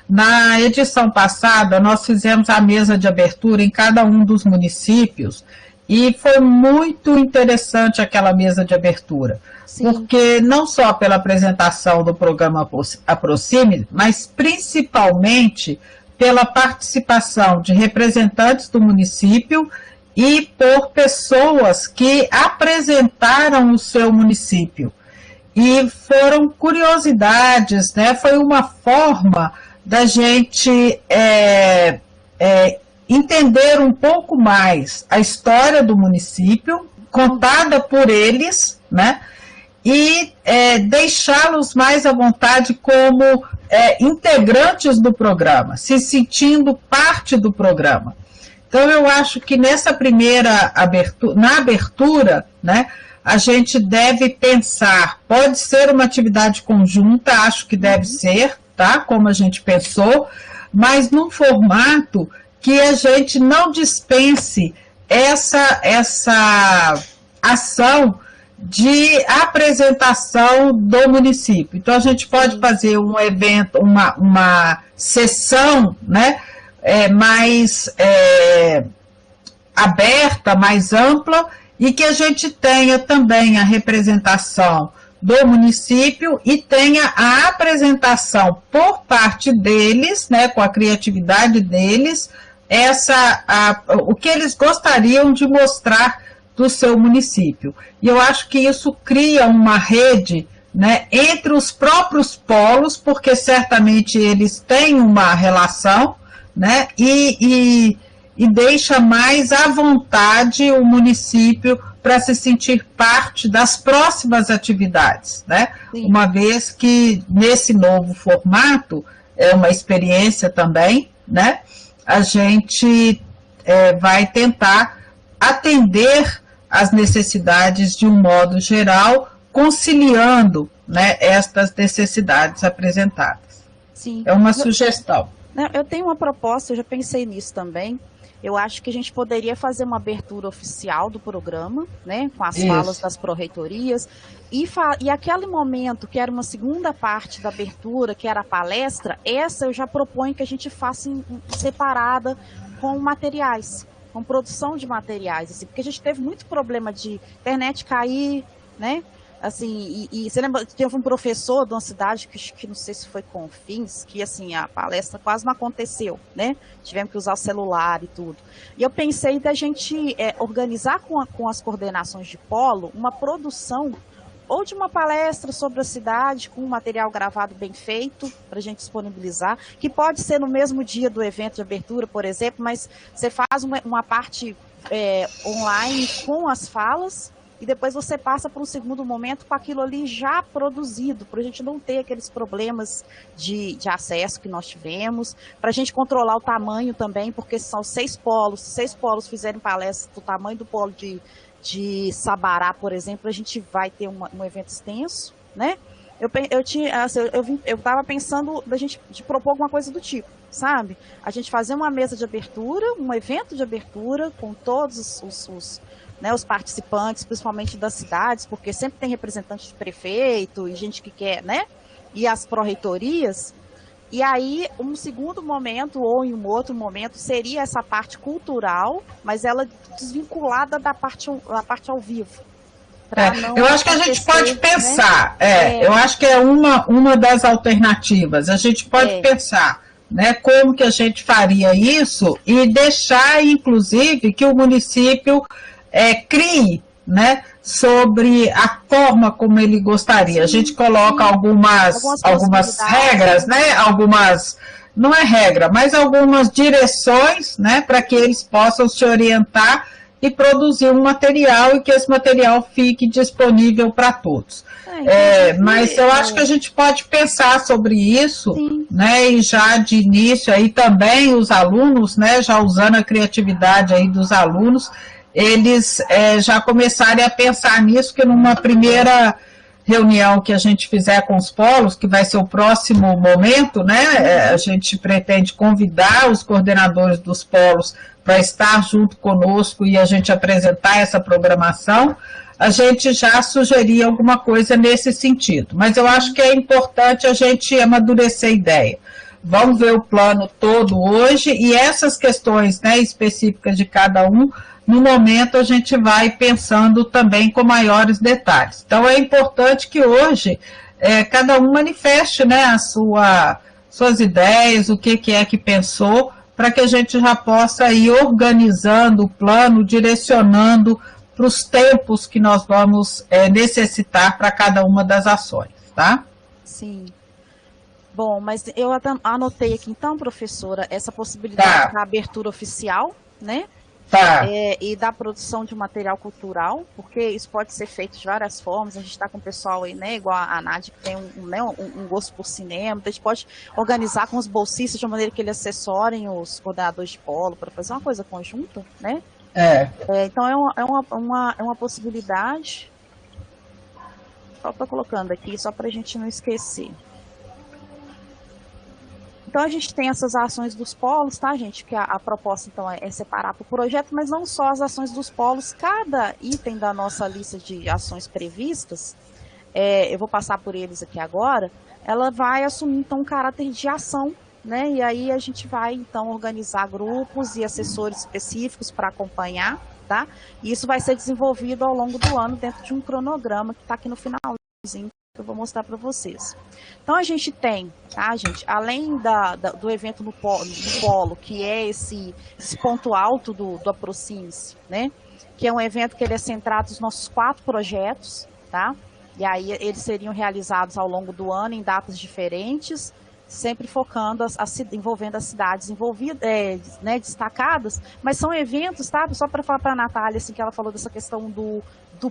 Na edição passada, nós fizemos a mesa de abertura em cada um dos municípios e foi muito interessante aquela mesa de abertura. Sim. Porque não só pela apresentação do programa Aproxime, mas principalmente pela participação de representantes do município e por pessoas que apresentaram o seu município. E foram curiosidades, né? Foi uma forma da gente entender um pouco mais a história do município, contada por eles, né? E deixá-los mais à vontade como integrantes do programa, se sentindo parte do programa. Então, eu acho que nessa primeira abertura, na abertura, né, a gente deve pensar, pode ser uma atividade conjunta, acho que deve ser, tá, como a gente pensou, mas num formato que a gente não dispense essa ação de apresentação do município. Então, a gente pode fazer um evento, uma sessão, né, mais aberta, mais ampla, e que a gente tenha também a representação do município e tenha a apresentação por parte deles, né, com a criatividade deles, o que eles gostariam de mostrar do seu município. E eu acho que isso cria uma rede, né, entre os próprios polos, porque certamente eles têm uma relação, né, e deixa mais à vontade o município para se sentir parte das próximas atividades, né? Sim. Uma vez que nesse novo formato, é uma experiência também, né, a gente vai tentar atender as necessidades de um modo geral, conciliando, né, estas necessidades apresentadas. Sim. É uma sugestão. Eu tenho uma proposta, eu já pensei nisso também. Eu acho que a gente poderia fazer uma abertura oficial do programa, né, com as falas das pró-reitorias, e aquele momento que era uma segunda parte da abertura, que era a palestra, essa eu já proponho que a gente faça separada com materiais, com produção de materiais, assim, porque a gente teve muito problema de internet cair, né? Assim, e você lembra, teve um professor de uma cidade que não sei se foi Confins, que assim, a palestra quase não aconteceu, né? Tivemos que usar o celular e tudo. E eu pensei da gente organizar com as coordenações de polo uma produção ou de uma palestra sobre a cidade, com um material gravado bem feito, para a gente disponibilizar, que pode ser no mesmo dia do evento de abertura, por exemplo, mas você faz uma parte online com as falas, e depois você passa para um segundo momento com aquilo ali já produzido, para a gente não ter aqueles problemas de acesso que nós tivemos, para a gente controlar o tamanho também, porque são 6 polos, se 6 polos fizerem palestra do tamanho do polo de Sabará, por exemplo, a gente vai ter um evento extenso, né? Eu estava pensando de propor alguma coisa do tipo, sabe? A gente fazer uma mesa de abertura, um evento de abertura com todos os participantes, principalmente das cidades, porque sempre tem representante de prefeito e gente que quer, né? E as pró-reitorias. E aí, um segundo momento, ou em um outro momento, seria essa parte cultural, mas ela desvinculada da parte ao vivo. Eu acho que a gente pode pensar, né? Eu acho que é uma das alternativas. A gente pode pensar, né, como que a gente faria isso e deixar, inclusive, que o município crie né, sobre a forma como ele gostaria. A gente coloca algumas regras, né, não é regra, mas algumas direções, né, para que eles possam se orientar e produzir um material e que esse material fique disponível para todos. Mas eu acho que a gente pode pensar sobre isso, né, e já de início aí também os alunos, né, já usando a criatividade aí dos alunos, eles já começarem a pensar nisso, que numa primeira reunião que a gente fizer com os polos, que vai ser o próximo momento, né, a gente pretende convidar os coordenadores dos polos para estar junto conosco e a gente apresentar essa programação, a gente já sugerir alguma coisa nesse sentido. Mas eu acho que é importante a gente amadurecer a ideia. Vamos ver o plano todo hoje e essas questões, né, específicas de cada um, no momento a gente vai pensando também com maiores detalhes. Então é importante que hoje cada um manifeste, né, suas ideias, o que é que pensou, para que a gente já possa ir organizando o plano, direcionando para os tempos que nós vamos necessitar para cada uma das ações, tá? Sim. Bom, mas eu anotei aqui então, professora, essa possibilidade da abertura oficial, né? Tá. E da produção de material cultural, porque isso pode ser feito de várias formas. A gente está com o pessoal aí, né, igual a Nádia, que tem um gosto por cinema. Então a gente pode organizar com os bolsistas de uma maneira que eles assessorem os coordenadores de polo para fazer uma coisa conjunta, né? Então é uma possibilidade. Só estou colocando aqui, só para a gente não esquecer. Então a gente tem essas ações dos polos, tá, gente? Que a proposta, então, é separar para o projeto, mas não só as ações dos polos. Cada item da nossa lista de ações previstas, eu vou passar por eles aqui agora, ela vai assumir, então, um caráter de ação, né? E aí a gente vai, então, organizar grupos e assessores específicos para acompanhar, tá? E isso vai ser desenvolvido ao longo do ano dentro de um cronograma que está aqui no finalzinho, que eu vou mostrar para vocês. Então a gente tem, tá, gente, além do evento no polo, que é esse ponto alto do Aproxime-se, né, que é um evento que ele é centrado nos nossos 4 projetos, tá, e aí eles seriam realizados ao longo do ano em datas diferentes, sempre focando, envolvendo as cidades envolvidas, né, destacadas, mas são eventos, tá, só para falar para a Natália, assim, que ela falou dessa questão do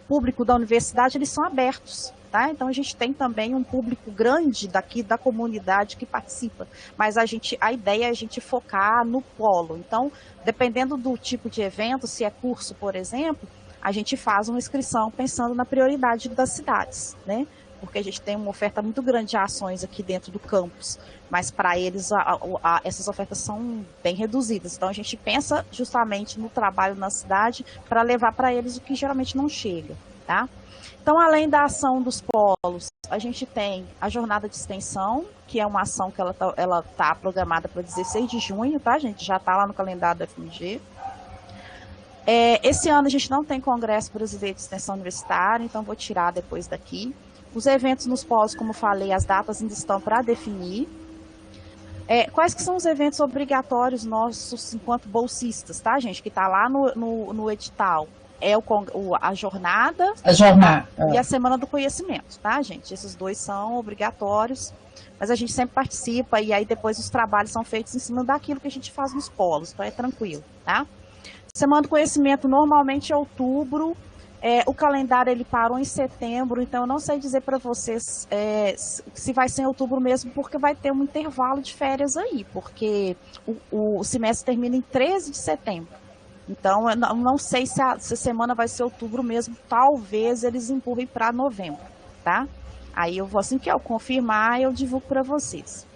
público da universidade, eles são abertos, tá? Então a gente tem também um público grande daqui da comunidade que participa, mas a ideia é a gente focar no polo. Então, dependendo do tipo de evento, se é curso, por exemplo, a gente faz uma inscrição pensando na prioridade das cidades, né? Porque a gente tem uma oferta muito grande de ações aqui dentro do campus, mas para eles essas ofertas são bem reduzidas. Então a gente pensa justamente no trabalho na cidade para levar para eles o que geralmente não chega, tá? Então, além da ação dos polos, a gente tem a jornada de extensão, que é uma ação que ela tá programada para 16 de junho, tá, gente? Já está lá no calendário da FMG. Esse ano a gente não tem congresso brasileiro de extensão universitária, então vou tirar depois daqui. Os eventos nos polos, como falei, as datas ainda estão para definir. Quais que são os eventos obrigatórios nossos enquanto bolsistas, tá, gente? Que está lá no edital. A jornada e a Semana do Conhecimento, tá, gente? Esses 2 são obrigatórios, mas a gente sempre participa e aí depois os trabalhos são feitos em cima daquilo que a gente faz nos polos, então é tranquilo, tá? Semana do Conhecimento normalmente é outubro, o calendário ele parou em setembro, então eu não sei dizer para vocês se vai ser em outubro mesmo, porque vai ter um intervalo de férias aí, porque o semestre termina em 13 de setembro. Então, eu não sei se a semana vai ser outubro mesmo, talvez eles empurrem para novembro, tá? Aí eu vou, assim que eu confirmar, eu divulgo para vocês.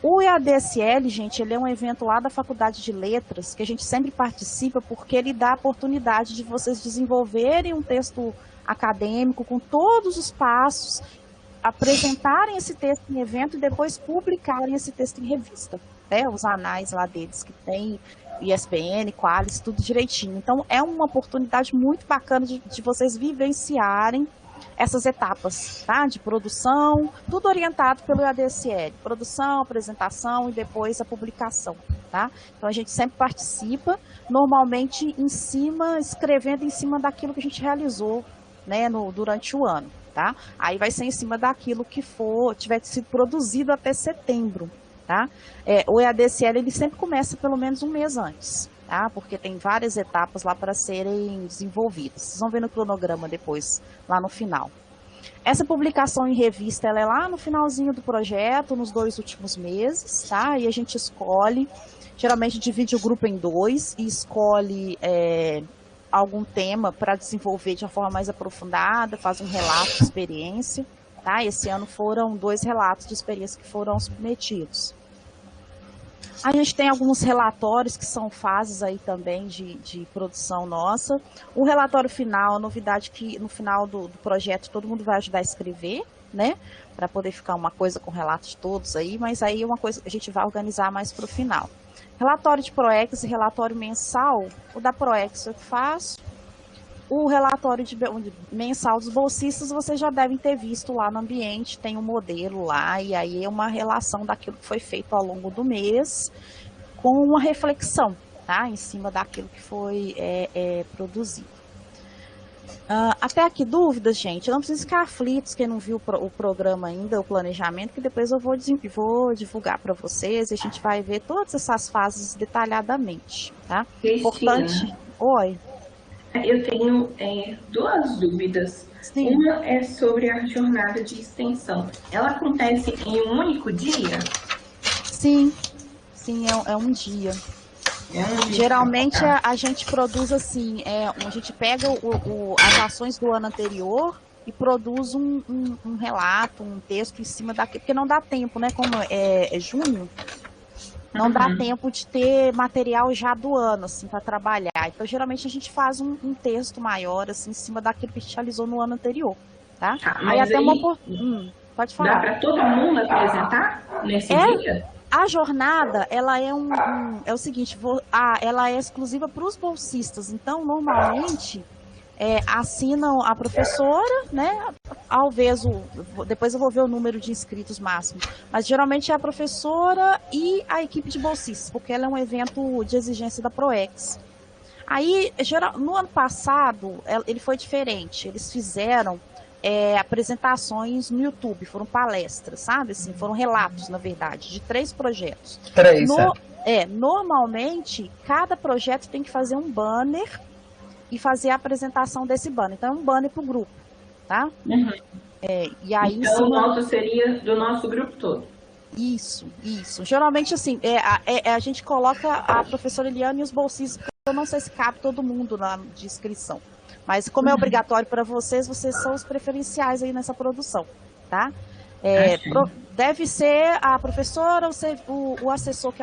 O EADSL, gente, ele é um evento lá da Faculdade de Letras, que a gente sempre participa, porque ele dá a oportunidade de vocês desenvolverem um texto acadêmico com todos os passos, apresentarem esse texto em evento e depois publicarem esse texto em revista, né? Os anais lá deles que tem ISBN, Qualis, tudo direitinho. Então, é uma oportunidade muito bacana de vocês vivenciarem essas etapas, tá? De produção, tudo orientado pelo EADSL. Produção, apresentação e depois a publicação, tá? tá? Então a gente sempre participa, normalmente escrevendo em cima daquilo que a gente realizou, né, durante o ano, tá? Aí vai ser em cima daquilo que tiver sido produzido até setembro, tá? O EADCL, ele sempre começa pelo menos um mês antes, tá? Porque tem várias etapas lá para serem desenvolvidas. Vocês vão ver no cronograma depois, lá no final. Essa publicação em revista, ela é lá no finalzinho do projeto, nos 2 últimos meses, tá? E a gente escolhe, geralmente divide o grupo em 2 e escolhe algum tema para desenvolver de uma forma mais aprofundada, faz um relato de experiência, tá? Esse ano foram 2 relatos de experiência que foram submetidos. A gente tem alguns relatórios que são fases aí também de produção nossa. O relatório final, a novidade que no final do projeto todo mundo vai ajudar a escrever, né? Para poder ficar uma coisa com relatos de todos aí, mas aí uma coisa a gente vai organizar mais para o final. Relatório de PROEX e relatório mensal, o da PROEX eu faço. O relatório mensal dos bolsistas vocês já devem ter visto lá no ambiente, tem um modelo lá, e aí é uma relação daquilo que foi feito ao longo do mês, com uma reflexão, tá? Em cima daquilo que foi produzido. Até aqui dúvidas, gente? Não precisa ficar aflitos quem não viu o programa ainda, o planejamento, que depois eu vou divulgar para vocês e a gente vai ver todas essas fases detalhadamente, tá? Cristina, importante. Oi. Eu tenho 2 dúvidas. Sim. Uma é sobre a jornada de extensão. Ela acontece em um único dia? Sim, é um dia. Geralmente a gente produz assim, a gente pega as ações do ano anterior e produz um relato, um texto em cima daquilo, porque não dá tempo, né? Como é junho, não dá tempo de ter material já do ano, assim, para trabalhar. Então, geralmente a gente faz um texto maior, assim, em cima daquilo que a gente realizou no ano anterior, tá? Mas até pode falar. Dá para todo mundo apresentar nesse dia? A jornada, ela é o seguinte, ela é exclusiva para os bolsistas. Então, normalmente, assinam a professora, né? Depois eu vou ver o número de inscritos máximo. Mas geralmente é a professora e a equipe de bolsistas, porque ela é um evento de exigência da PROEX. Aí, no ano passado, ele foi diferente. Eles fizeram apresentações no YouTube, foram palestras, sabe? Assim, foram relatos, na verdade, de 3 projetos. 3, Normalmente, cada projeto tem que fazer um banner e fazer a apresentação desse banner. Então, é um banner para o grupo, tá? Uhum. E aí, então, o nosso seria do nosso grupo todo. Isso. Geralmente, assim, a gente coloca a professora Eliane e os bolsistas, porque eu não sei se cabe todo mundo na inscrição. Mas como é obrigatório para vocês são os preferenciais aí nessa produção, tá? Deve ser a professora, o assessor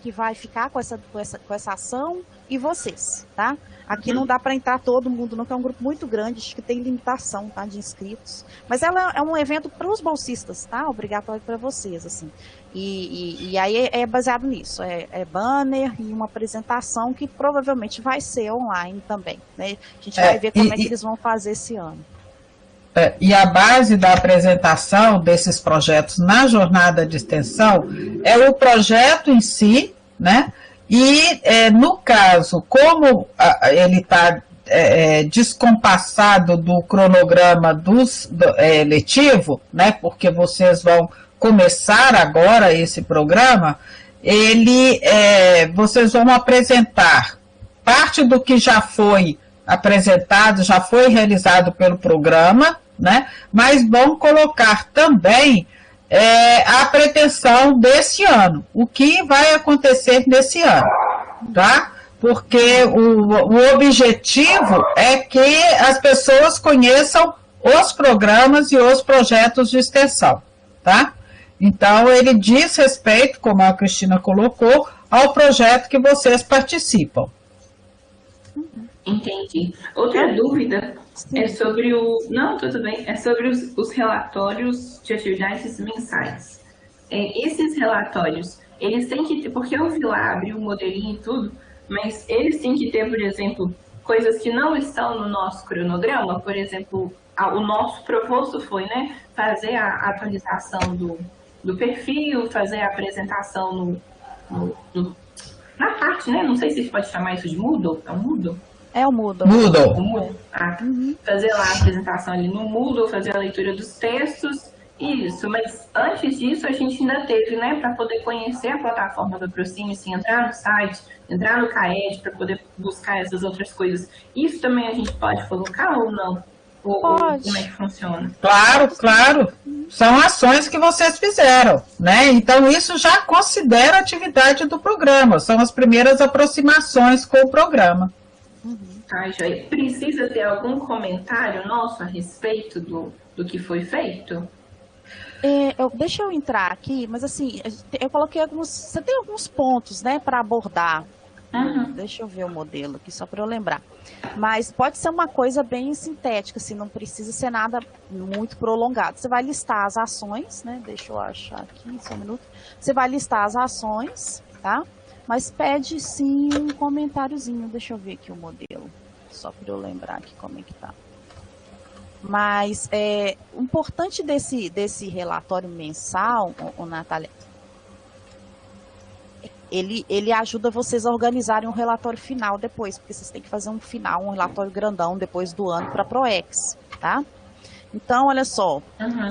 que vai ficar com essa ação e vocês, tá? Aqui não dá para entrar todo mundo, não, que é um grupo muito grande, acho que tem limitação, tá, de inscritos. Mas ela é um evento para os bolsistas, tá? Obrigatório para vocês, assim. E aí é baseado nisso, banner e uma apresentação que provavelmente vai ser online também, né? A gente vai ver como é que eles vão fazer esse ano. E a base da apresentação desses projetos na jornada de extensão é o projeto em si, né? E, no caso, como ele está descompassado do cronograma letivo, né? Porque vocês vão começar agora esse programa, vocês vão apresentar parte do que já foi apresentado, já foi realizado pelo programa, né? Mas vão colocar também a pretensão desse ano, o que vai acontecer nesse ano, tá? Porque o objetivo é que as pessoas conheçam os programas e os projetos de extensão, tá? Então, ele diz respeito, como a Cristina colocou, ao projeto que vocês participam. Entendi. Outra dúvida é sobre é sobre os relatórios de atividades mensais. Esses relatórios, eles têm que ter, porque eu vi lá, abri o modelinho e tudo, mas eles têm que ter, por exemplo, coisas que não estão no nosso cronograma. Por exemplo, o nosso proposto foi, né, fazer a atualização do perfil, fazer a apresentação na parte, né? Não sei se pode chamar isso de Moodle. É um Moodle? É o Moodle. Moodle. O Moodle. Fazer lá a apresentação ali no Moodle, fazer a leitura dos textos. Isso, mas antes disso a gente ainda teve, né, para poder conhecer a plataforma do Aproxime-se, entrar no site, entrar no CAED para poder buscar essas outras coisas. Isso também a gente pode colocar ou não? Pode. Como é que funciona? Claro, claro. São ações que vocês fizeram, né? Então isso já considera atividade do programa. São as primeiras aproximações com o programa. Tá, Joia. Precisa ter algum comentário nosso a respeito do que foi feito? Deixa eu entrar aqui, mas assim, eu coloquei alguns. Você tem alguns pontos, né, para abordar. Deixa eu ver o modelo aqui, só para eu lembrar. Mas pode ser uma coisa bem sintética, assim, não precisa ser nada muito prolongado. Você vai listar as ações, né? Deixa eu achar aqui, só um minuto. Você vai listar as ações, tá? Mas pede sim um comentáriozinho. Deixa eu ver aqui o modelo, só para eu lembrar aqui como é que tá. Mas o importante desse relatório mensal, Natália, ele ajuda vocês a organizarem um relatório final depois, porque vocês têm que fazer um relatório grandão depois do ano para a PROEX, tá? Então, olha só,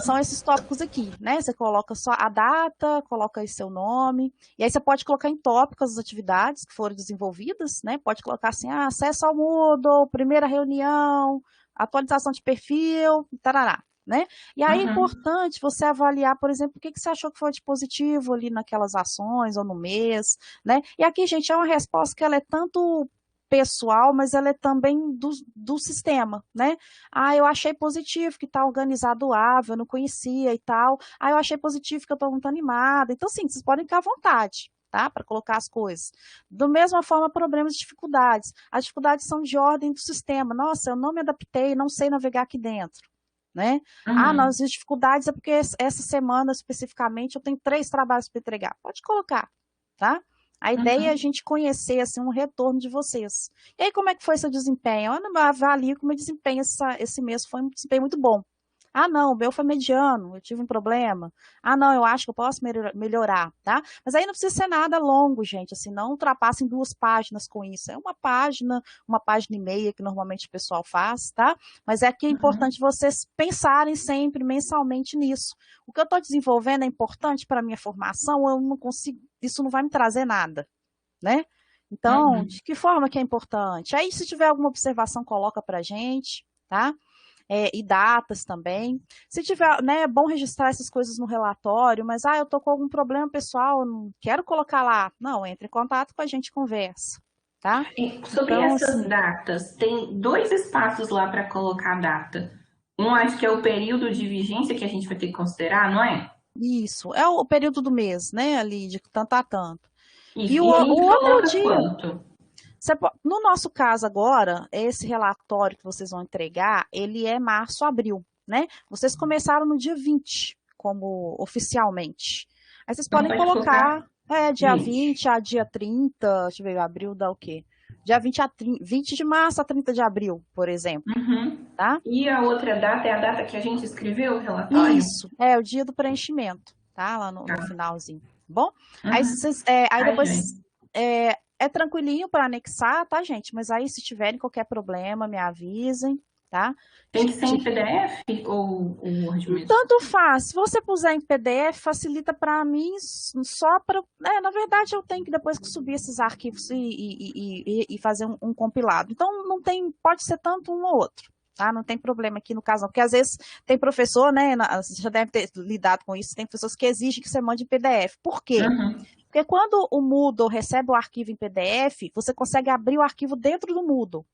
são esses tópicos aqui, né? Você coloca só a data, coloca aí seu nome, e aí você pode colocar em tópicos as atividades que foram desenvolvidas, né? Pode colocar assim, acesso ao Moodle, primeira reunião, atualização de perfil, tarará, né? E aí é importante você avaliar, por exemplo, o que você achou que foi de positivo ali naquelas ações ou no mês, né? E aqui, gente, é uma resposta que ela é tanto pessoal, mas ela é também do sistema, né? Eu achei positivo que está organizado o AVE, eu não conhecia e tal. Eu achei positivo que eu estou muito animada. Então, assim, vocês podem ficar à vontade, tá? Para colocar as coisas. Da mesma forma, problemas e dificuldades. As dificuldades são de ordem do sistema. Nossa, eu não me adaptei, não sei navegar aqui dentro, né? Não, as dificuldades é porque essa semana, especificamente, eu tenho 3 trabalhos para entregar. Pode colocar, tá? A ideia é a gente conhecer, assim, um retorno de vocês. E aí, como é que foi seu desempenho? Eu avalio que o meu desempenho esse mês foi um desempenho muito bom. Não, o meu foi mediano, eu tive um problema. Não, eu acho que eu posso melhorar, tá? Mas aí não precisa ser nada longo, gente, assim, não ultrapassem 2 páginas com isso. É uma página e meia que normalmente o pessoal faz, tá? Mas é que é importante vocês pensarem sempre, mensalmente nisso. O que eu estou desenvolvendo é importante para a minha formação, eu não consigo, isso não vai me trazer nada, né? Então, de que forma que é importante? Aí, se tiver alguma observação, coloca pra gente, tá? E datas também. Se tiver, né, é bom registrar essas coisas no relatório, mas, eu tô com algum problema pessoal, não quero colocar lá. Não, entre em contato com a gente e conversa, tá? Sobre então, essas assim, datas, tem 2 espaços lá para colocar a data. Um, acho que é o período de vigência que a gente vai ter que considerar, não é? Isso, é o período do mês, né, ali, de tanto a tanto. Isso. E o outro dia... Quanto? No nosso caso agora, esse relatório que vocês vão entregar, ele é março, abril, né? Vocês começaram no dia 20, como oficialmente. Aí vocês podem colocar dia 20 a dia 30, deixa eu ver, abril dá o quê? Dia 20 de março a 30 de abril, por exemplo. Tá? E a outra data é a data que a gente escreveu o relatório? Isso, é o dia do preenchimento, tá? Lá no finalzinho, bom? Aí depois... É tranquilinho para anexar, tá, gente? Mas aí, se tiverem qualquer problema, me avisem, tá? Tem que ser em PDF ou Word mesmo? Tanto faz. Se você puser em PDF, facilita para mim só para... na verdade, eu tenho que, depois que subir esses arquivos e fazer um compilado. Então, não tem... Pode ser tanto um ou outro, tá? Não tem problema aqui no caso, não. Porque às vezes tem professor, né? Você já deve ter lidado com isso, tem pessoas que exigem que você mande em PDF. Por quê? Porque quando o Moodle recebe o arquivo em PDF, você consegue abrir o arquivo dentro do Moodle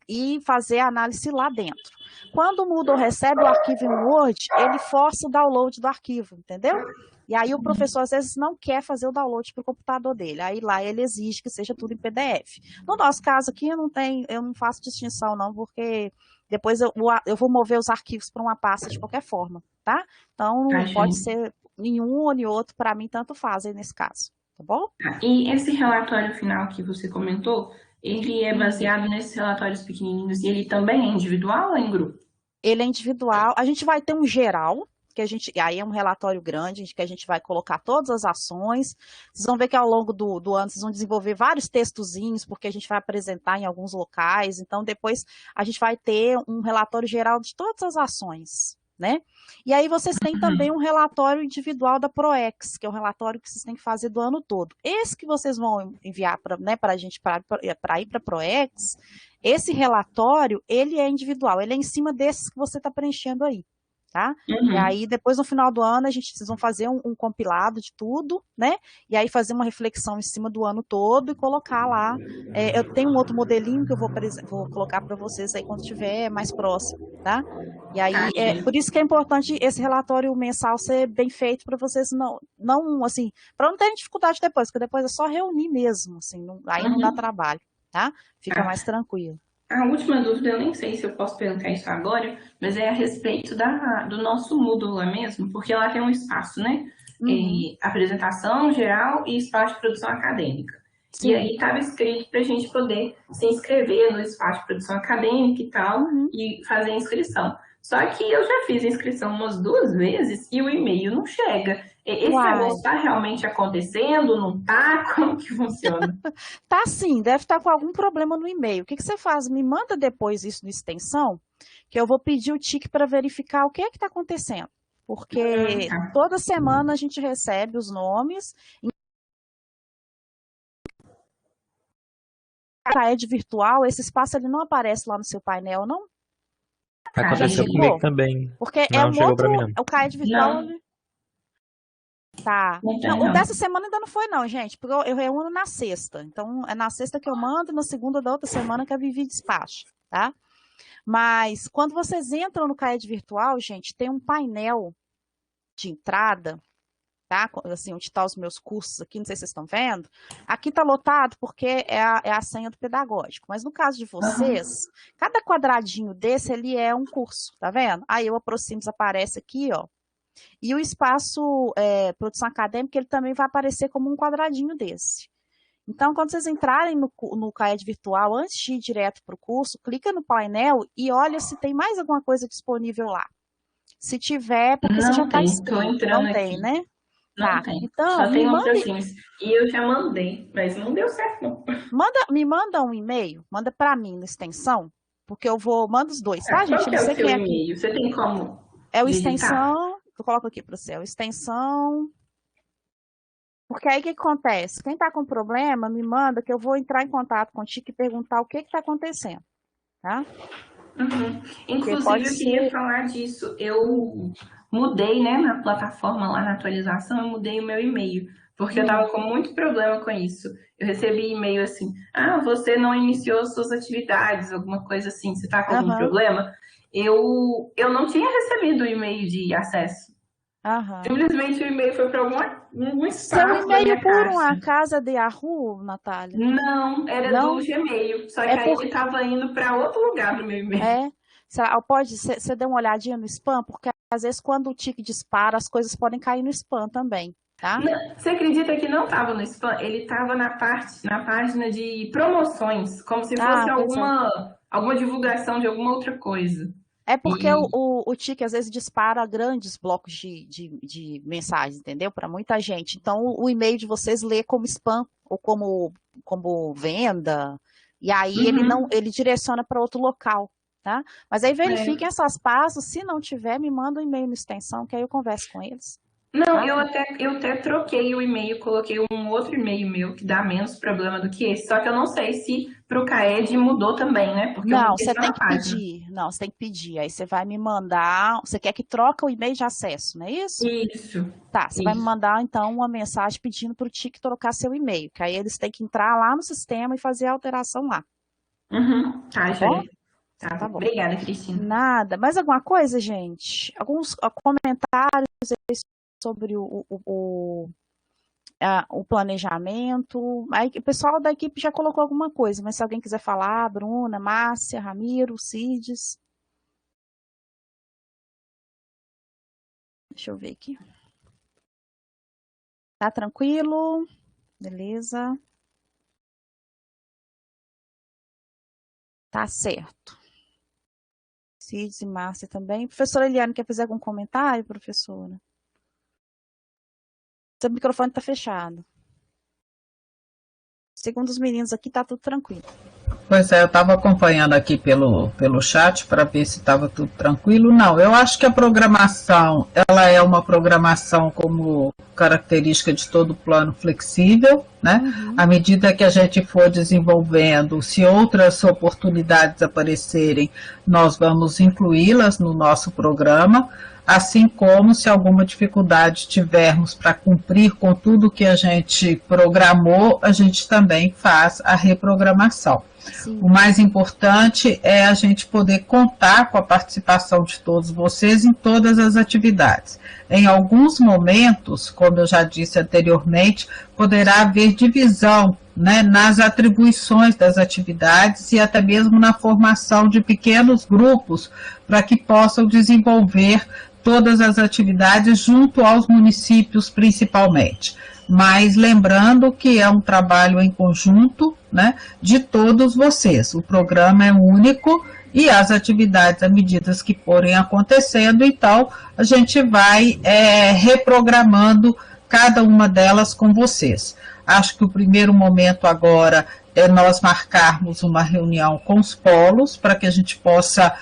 e fazer a análise lá dentro. Quando o Moodle recebe o arquivo em Word, ele força o download do arquivo, entendeu? E aí o professor às vezes não quer fazer o download para o computador dele. Aí lá ele exige que seja tudo em PDF. No nosso caso aqui eu não faço distinção não, porque depois eu vou mover os arquivos para uma pasta de qualquer forma, tá? Então pode ser nenhum ou nem outro, para mim tanto faz aí nesse caso, tá bom? E esse relatório final que você comentou, ele é baseado nesses relatórios pequenininhos e ele também é individual ou em grupo? Ele é individual, a gente vai ter um geral, que a gente, aí é um relatório grande, que a gente vai colocar todas as ações. Vocês vão ver que ao longo do ano vocês vão desenvolver vários textozinhos, porque a gente vai apresentar em alguns locais. Então, depois a gente vai ter um relatório geral de todas as ações, né? E aí vocês têm também um relatório individual da PROEX, que é um relatório que vocês têm que fazer do ano todo. Esse que vocês vão enviar para, né, a gente para ir para a PROEX, esse relatório, ele é individual, ele é em cima desses que você está preenchendo aí, tá? E aí, depois, no final do ano, vocês vão fazer um compilado de tudo, né? E aí fazer uma reflexão em cima do ano todo e colocar lá. Eu tenho um outro modelinho que eu vou colocar para vocês aí quando estiver mais próximo, tá? E aí, por isso que é importante esse relatório mensal ser bem feito para vocês não assim, para não terem dificuldade depois, porque depois é só reunir mesmo, assim, aí não dá trabalho, tá? Fica mais tranquilo. A última dúvida, eu nem sei se eu posso perguntar isso agora, mas é a respeito do nosso Moodle lá mesmo, porque lá tem um espaço, né? Apresentação geral e espaço de produção acadêmica. Sim. E aí estava escrito para a gente poder se inscrever no espaço de produção acadêmica e tal, e fazer a inscrição. Só que eu já fiz a inscrição umas 2 vezes e o e-mail não chega. Esse negócio está realmente acontecendo? Não está? Como que funciona? Tá sim, deve estar com algum problema no e-mail. O que você faz? Me manda depois isso no extensão, que eu vou pedir o TIC para verificar o que é que está acontecendo. Porque toda semana a gente recebe os nomes. CAED virtual, esse espaço ele não aparece lá no seu painel, não? Aconteceu comigo também. Porque não, é um chegou outro, pra mim, não. o CAED virtual. Tá. Não, o dessa semana ainda não foi, não, gente, porque eu reúno na sexta. Então, é na sexta que eu mando, na segunda da outra semana que a Vivi despacha, tá? Mas, quando vocês entram no CAED virtual, gente, tem um painel de entrada, tá? Assim, onde estão os meus cursos aqui, não sei se vocês estão vendo. Aqui tá lotado porque é a senha do pedagógico. Mas no caso de vocês, cada quadradinho desse ali é um curso, tá vendo? Aí eu aproximo, aparece aqui, ó. E o espaço produção acadêmica, ele também vai aparecer como um quadradinho desse. Então, quando vocês entrarem no CAED virtual, antes de ir direto para o curso, clica no painel e olha se tem mais alguma coisa disponível lá. Se tiver, porque não você já está inscrito. Não tem, né? Não tem. Então, só tem um projetinho. E eu já mandei, mas não deu certo, não. Me manda um e-mail, manda para mim na extensão, porque manda os dois, tá, gente? Qual que é o seu e-mail? Você tem como É o extensão, eu coloco aqui para você, o extensão. Porque aí o que acontece? Quem está com problema, me manda que eu vou entrar em contato contigo e perguntar o que está acontecendo, tá? Inclusive, eu queria falar disso. Eu mudei, né, na plataforma, lá na atualização, eu mudei o meu e-mail, porque eu estava com muito problema com isso. Eu recebi e-mail assim, você não iniciou suas atividades, alguma coisa assim, você está com algum problema? Eu não tinha recebido o e-mail de acesso. Simplesmente o e-mail foi para algum espaço. Seu e-mail por uma casa de Yahoo, Natália? Não, era do Gmail. Só que aí ele estava indo para outro lugar do meu e-mail. Você deu uma olhadinha no spam? Porque às vezes quando o tique dispara, as coisas podem cair no spam também, tá? Não, você acredita que não estava no spam? Ele estava na página de promoções, como se fosse alguma divulgação de alguma outra coisa. É porque o TIC às vezes dispara grandes blocos de mensagens, entendeu? Para muita gente. Então, o e-mail de vocês lê como spam ou como venda, e aí ele direciona para outro local, tá? Mas aí verifiquem essas passos, se não tiver, me manda um e-mail no extensão, que aí eu converso com eles. Não, eu até troquei o e-mail, coloquei um outro e-mail meu que dá menos problema do que esse, só que eu não sei se pro CAED mudou também, né? Porque não, você tem que pedir. Não, você tem que pedir. Aí você vai me mandar. Você quer que troque o e-mail de acesso, não é isso? Isso. Tá, você vai me mandar então uma mensagem pedindo pro TIC trocar seu e-mail, que aí eles têm que entrar lá no sistema e fazer a alteração lá. Tá, bom? Tá bom. Obrigada, Cristina. Nada. Mais alguma coisa, gente? Alguns comentários aí sobre o planejamento. Aí, o pessoal da equipe já colocou alguma coisa, mas se alguém quiser falar, Bruna, Márcia, Ramiro, Cides. Deixa eu ver aqui. Tá tranquilo? Beleza. Tá certo. Alcides e Márcia também. Professora Eliane, quer fazer algum comentário, professora? Seu microfone está fechado. Segundo os meninos aqui, está tudo tranquilo. Pois é, eu estava acompanhando aqui pelo chat para ver se estava tudo tranquilo. Não, eu acho que a programação, ela é uma programação como característica de todo plano flexível, né? À medida que a gente for desenvolvendo, se outras oportunidades aparecerem, nós vamos incluí-las no nosso programa, assim como se alguma dificuldade tivermos para cumprir com tudo que a gente programou, a gente também faz a reprogramação. Sim. O mais importante é a gente poder contar com a participação de todos vocês em todas as atividades. Em alguns momentos, como eu já disse anteriormente, poderá haver divisão, né, nas atribuições das atividades e até mesmo na formação de pequenos grupos para que possam desenvolver todas as atividades junto aos municípios principalmente. Mas lembrando que é um trabalho em conjunto, né, de todos vocês. O programa é único e as atividades, à medida que forem acontecendo, então a gente vai reprogramando cada uma delas com vocês. Acho que o primeiro momento agora é nós marcarmos uma reunião com os polos para que a gente possa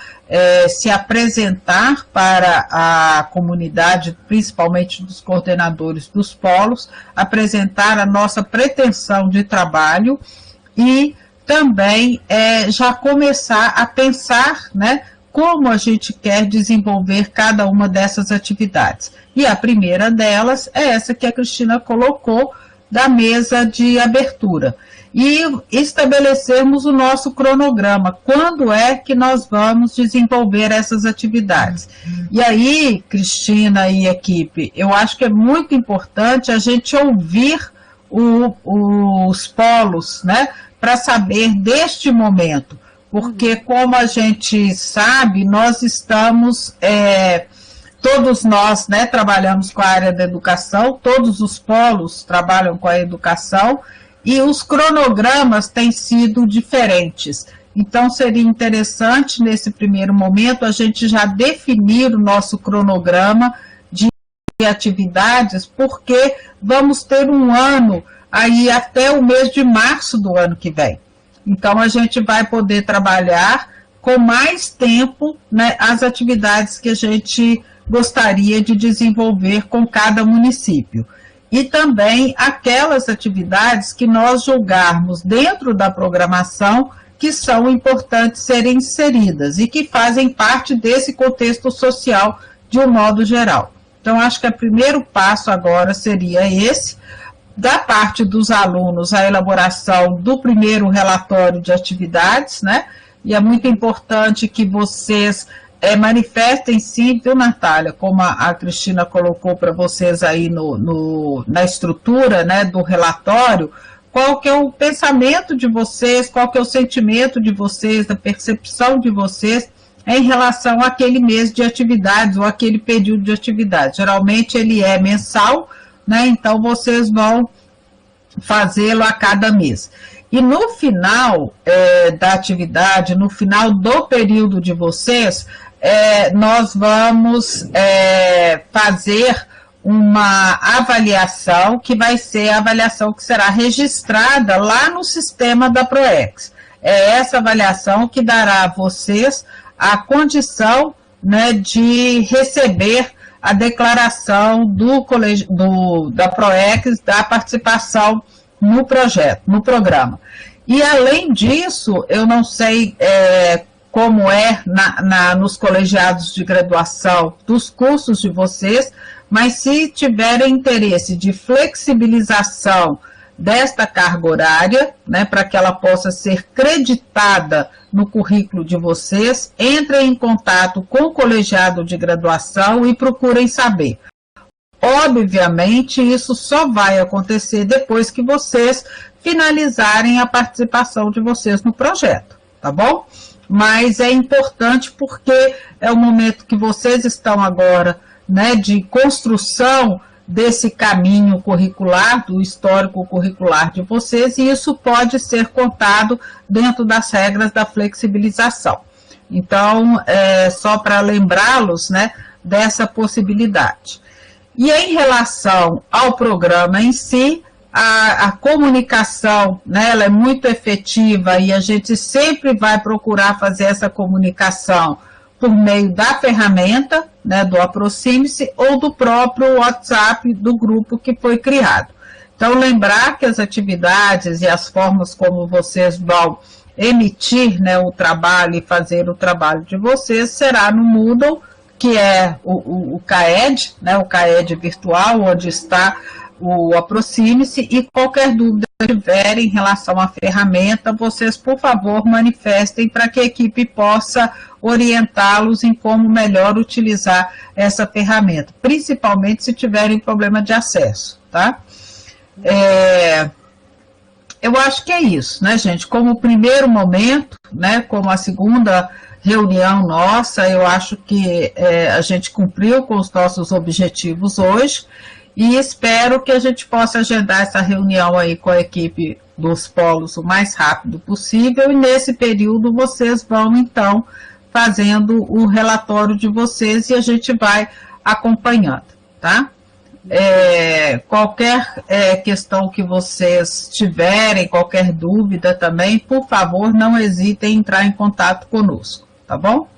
se apresentar para a comunidade, principalmente dos coordenadores dos polos, apresentar a nossa pretensão de trabalho e também já começar a pensar, né, como a gente quer desenvolver cada uma dessas atividades. E a primeira delas é essa que a Cristina colocou, da mesa de abertura. E estabelecermos o nosso cronograma, quando é que nós vamos desenvolver essas atividades. E aí, Cristina e equipe, eu acho que é muito importante a gente ouvir os polos, né, para saber deste momento, porque como a gente sabe, nós estamos... todos nós, né, trabalhamos com a área da educação, todos os polos trabalham com a educação e os cronogramas têm sido diferentes. Então, seria interessante, nesse primeiro momento, a gente já definir o nosso cronograma de atividades, porque vamos ter um ano aí até o mês de março do ano que vem. Então, a gente vai poder trabalhar com mais tempo, né, as atividades que a gente gostaria de desenvolver com cada município. E também aquelas atividades que nós julgarmos dentro da programação que são importantes serem inseridas e que fazem parte desse contexto social de um modo geral. Então, acho que o primeiro passo agora seria esse, da parte dos alunos, a elaboração do primeiro relatório de atividades, né? E é muito importante que vocês manifestem sim, viu, Natália, como a Cristina colocou para vocês aí na estrutura, né, do relatório, qual que é o pensamento de vocês, qual que é o sentimento de vocês, a percepção de vocês em relação àquele mês de atividades ou aquele período de atividades. Geralmente ele é mensal, né, então vocês vão fazê-lo a cada mês. E no final da atividade, no final do período de vocês, nós vamos fazer uma avaliação, que vai ser a avaliação que será registrada lá no sistema da PROEX. É essa avaliação que dará a vocês a condição, né, de receber a declaração da PROEX, da participação no projeto, no programa. E além disso, eu não sei como nos colegiados de graduação dos cursos de vocês, mas se tiverem interesse de flexibilização desta carga horária, né, para que ela possa ser creditada no currículo de vocês, entrem em contato com o colegiado de graduação e procurem saber. Obviamente, isso só vai acontecer depois que vocês finalizarem a participação de vocês no projeto, tá bom? Mas é importante porque é o momento que vocês estão agora, né, de construção desse caminho curricular, do histórico curricular de vocês, e isso pode ser contado dentro das regras da flexibilização. Então, só para lembrá-los, né, dessa possibilidade. E em relação ao programa em si, a comunicação, né, ela é muito efetiva e a gente sempre vai procurar fazer essa comunicação por meio da ferramenta, né, do Aproxime-se ou do próprio WhatsApp do grupo que foi criado. Então, lembrar que as atividades e as formas como vocês vão emitir, né, o trabalho e fazer o trabalho de vocês será no Moodle, que é o CAED, né, o CAED virtual, onde está o Aproxime-se, e qualquer dúvida que tiverem em relação à ferramenta, vocês, por favor, manifestem para que a equipe possa orientá-los em como melhor utilizar essa ferramenta, principalmente se tiverem problema de acesso, tá? Eu acho que é isso, né, gente? Como primeiro momento, né, como a segunda reunião nossa, eu acho que a gente cumpriu com os nossos objetivos hoje e espero que a gente possa agendar essa reunião aí com a equipe dos polos o mais rápido possível e nesse período vocês vão, então, fazendo o relatório de vocês e a gente vai acompanhando, tá? Qualquer questão que vocês tiverem, qualquer dúvida também, por favor, não hesitem em entrar em contato conosco, tá bom?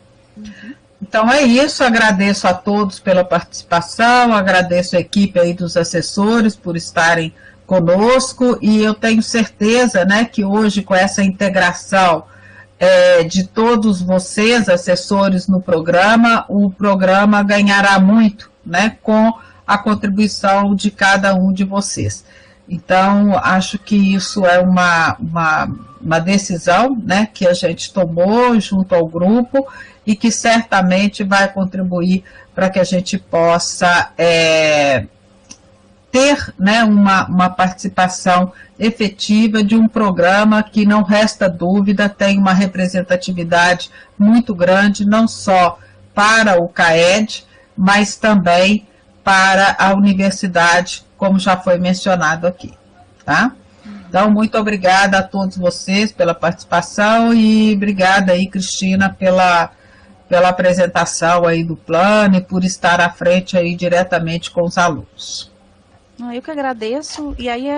Então é isso, agradeço a todos pela participação, agradeço a equipe aí dos assessores por estarem conosco e eu tenho certeza, né, que hoje com essa integração de todos vocês, assessores no programa, o programa ganhará muito, né, com a contribuição de cada um de vocês. Então, acho que isso é uma decisão, né, que a gente tomou junto ao grupo e que certamente vai contribuir para que a gente possa ter, né, uma participação efetiva de um programa que, não resta dúvida, tem uma representatividade muito grande, não só para o CAED, mas também para a universidade, como já foi mencionado aqui, tá? Então, muito obrigada a todos vocês pela participação e obrigada aí, Cristina, pela apresentação aí do plano e por estar à frente aí diretamente com os alunos. Eu que agradeço, e aí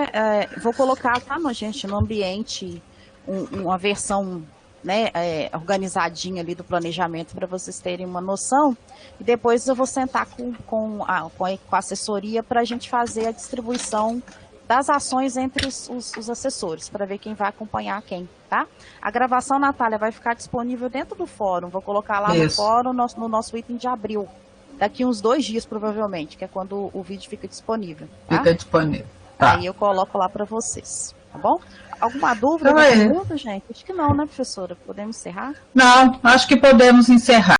vou colocar, tá, gente, no ambiente, uma versão, né, organizadinha ali do planejamento para vocês terem uma noção, e depois eu vou sentar com a assessoria para a gente fazer a distribuição das ações entre os assessores, para ver quem vai acompanhar quem, tá? A gravação, Natália, vai ficar disponível dentro do fórum, vou colocar lá no fórum, no nosso item de abril, daqui uns 2 dias provavelmente, que é quando o vídeo fica disponível, tá? Fica disponível, tá. Aí eu coloco lá para vocês, tá bom? Alguma dúvida, alguma pergunta, gente? Acho que não, né, professora? Podemos encerrar? Não, acho que podemos encerrar.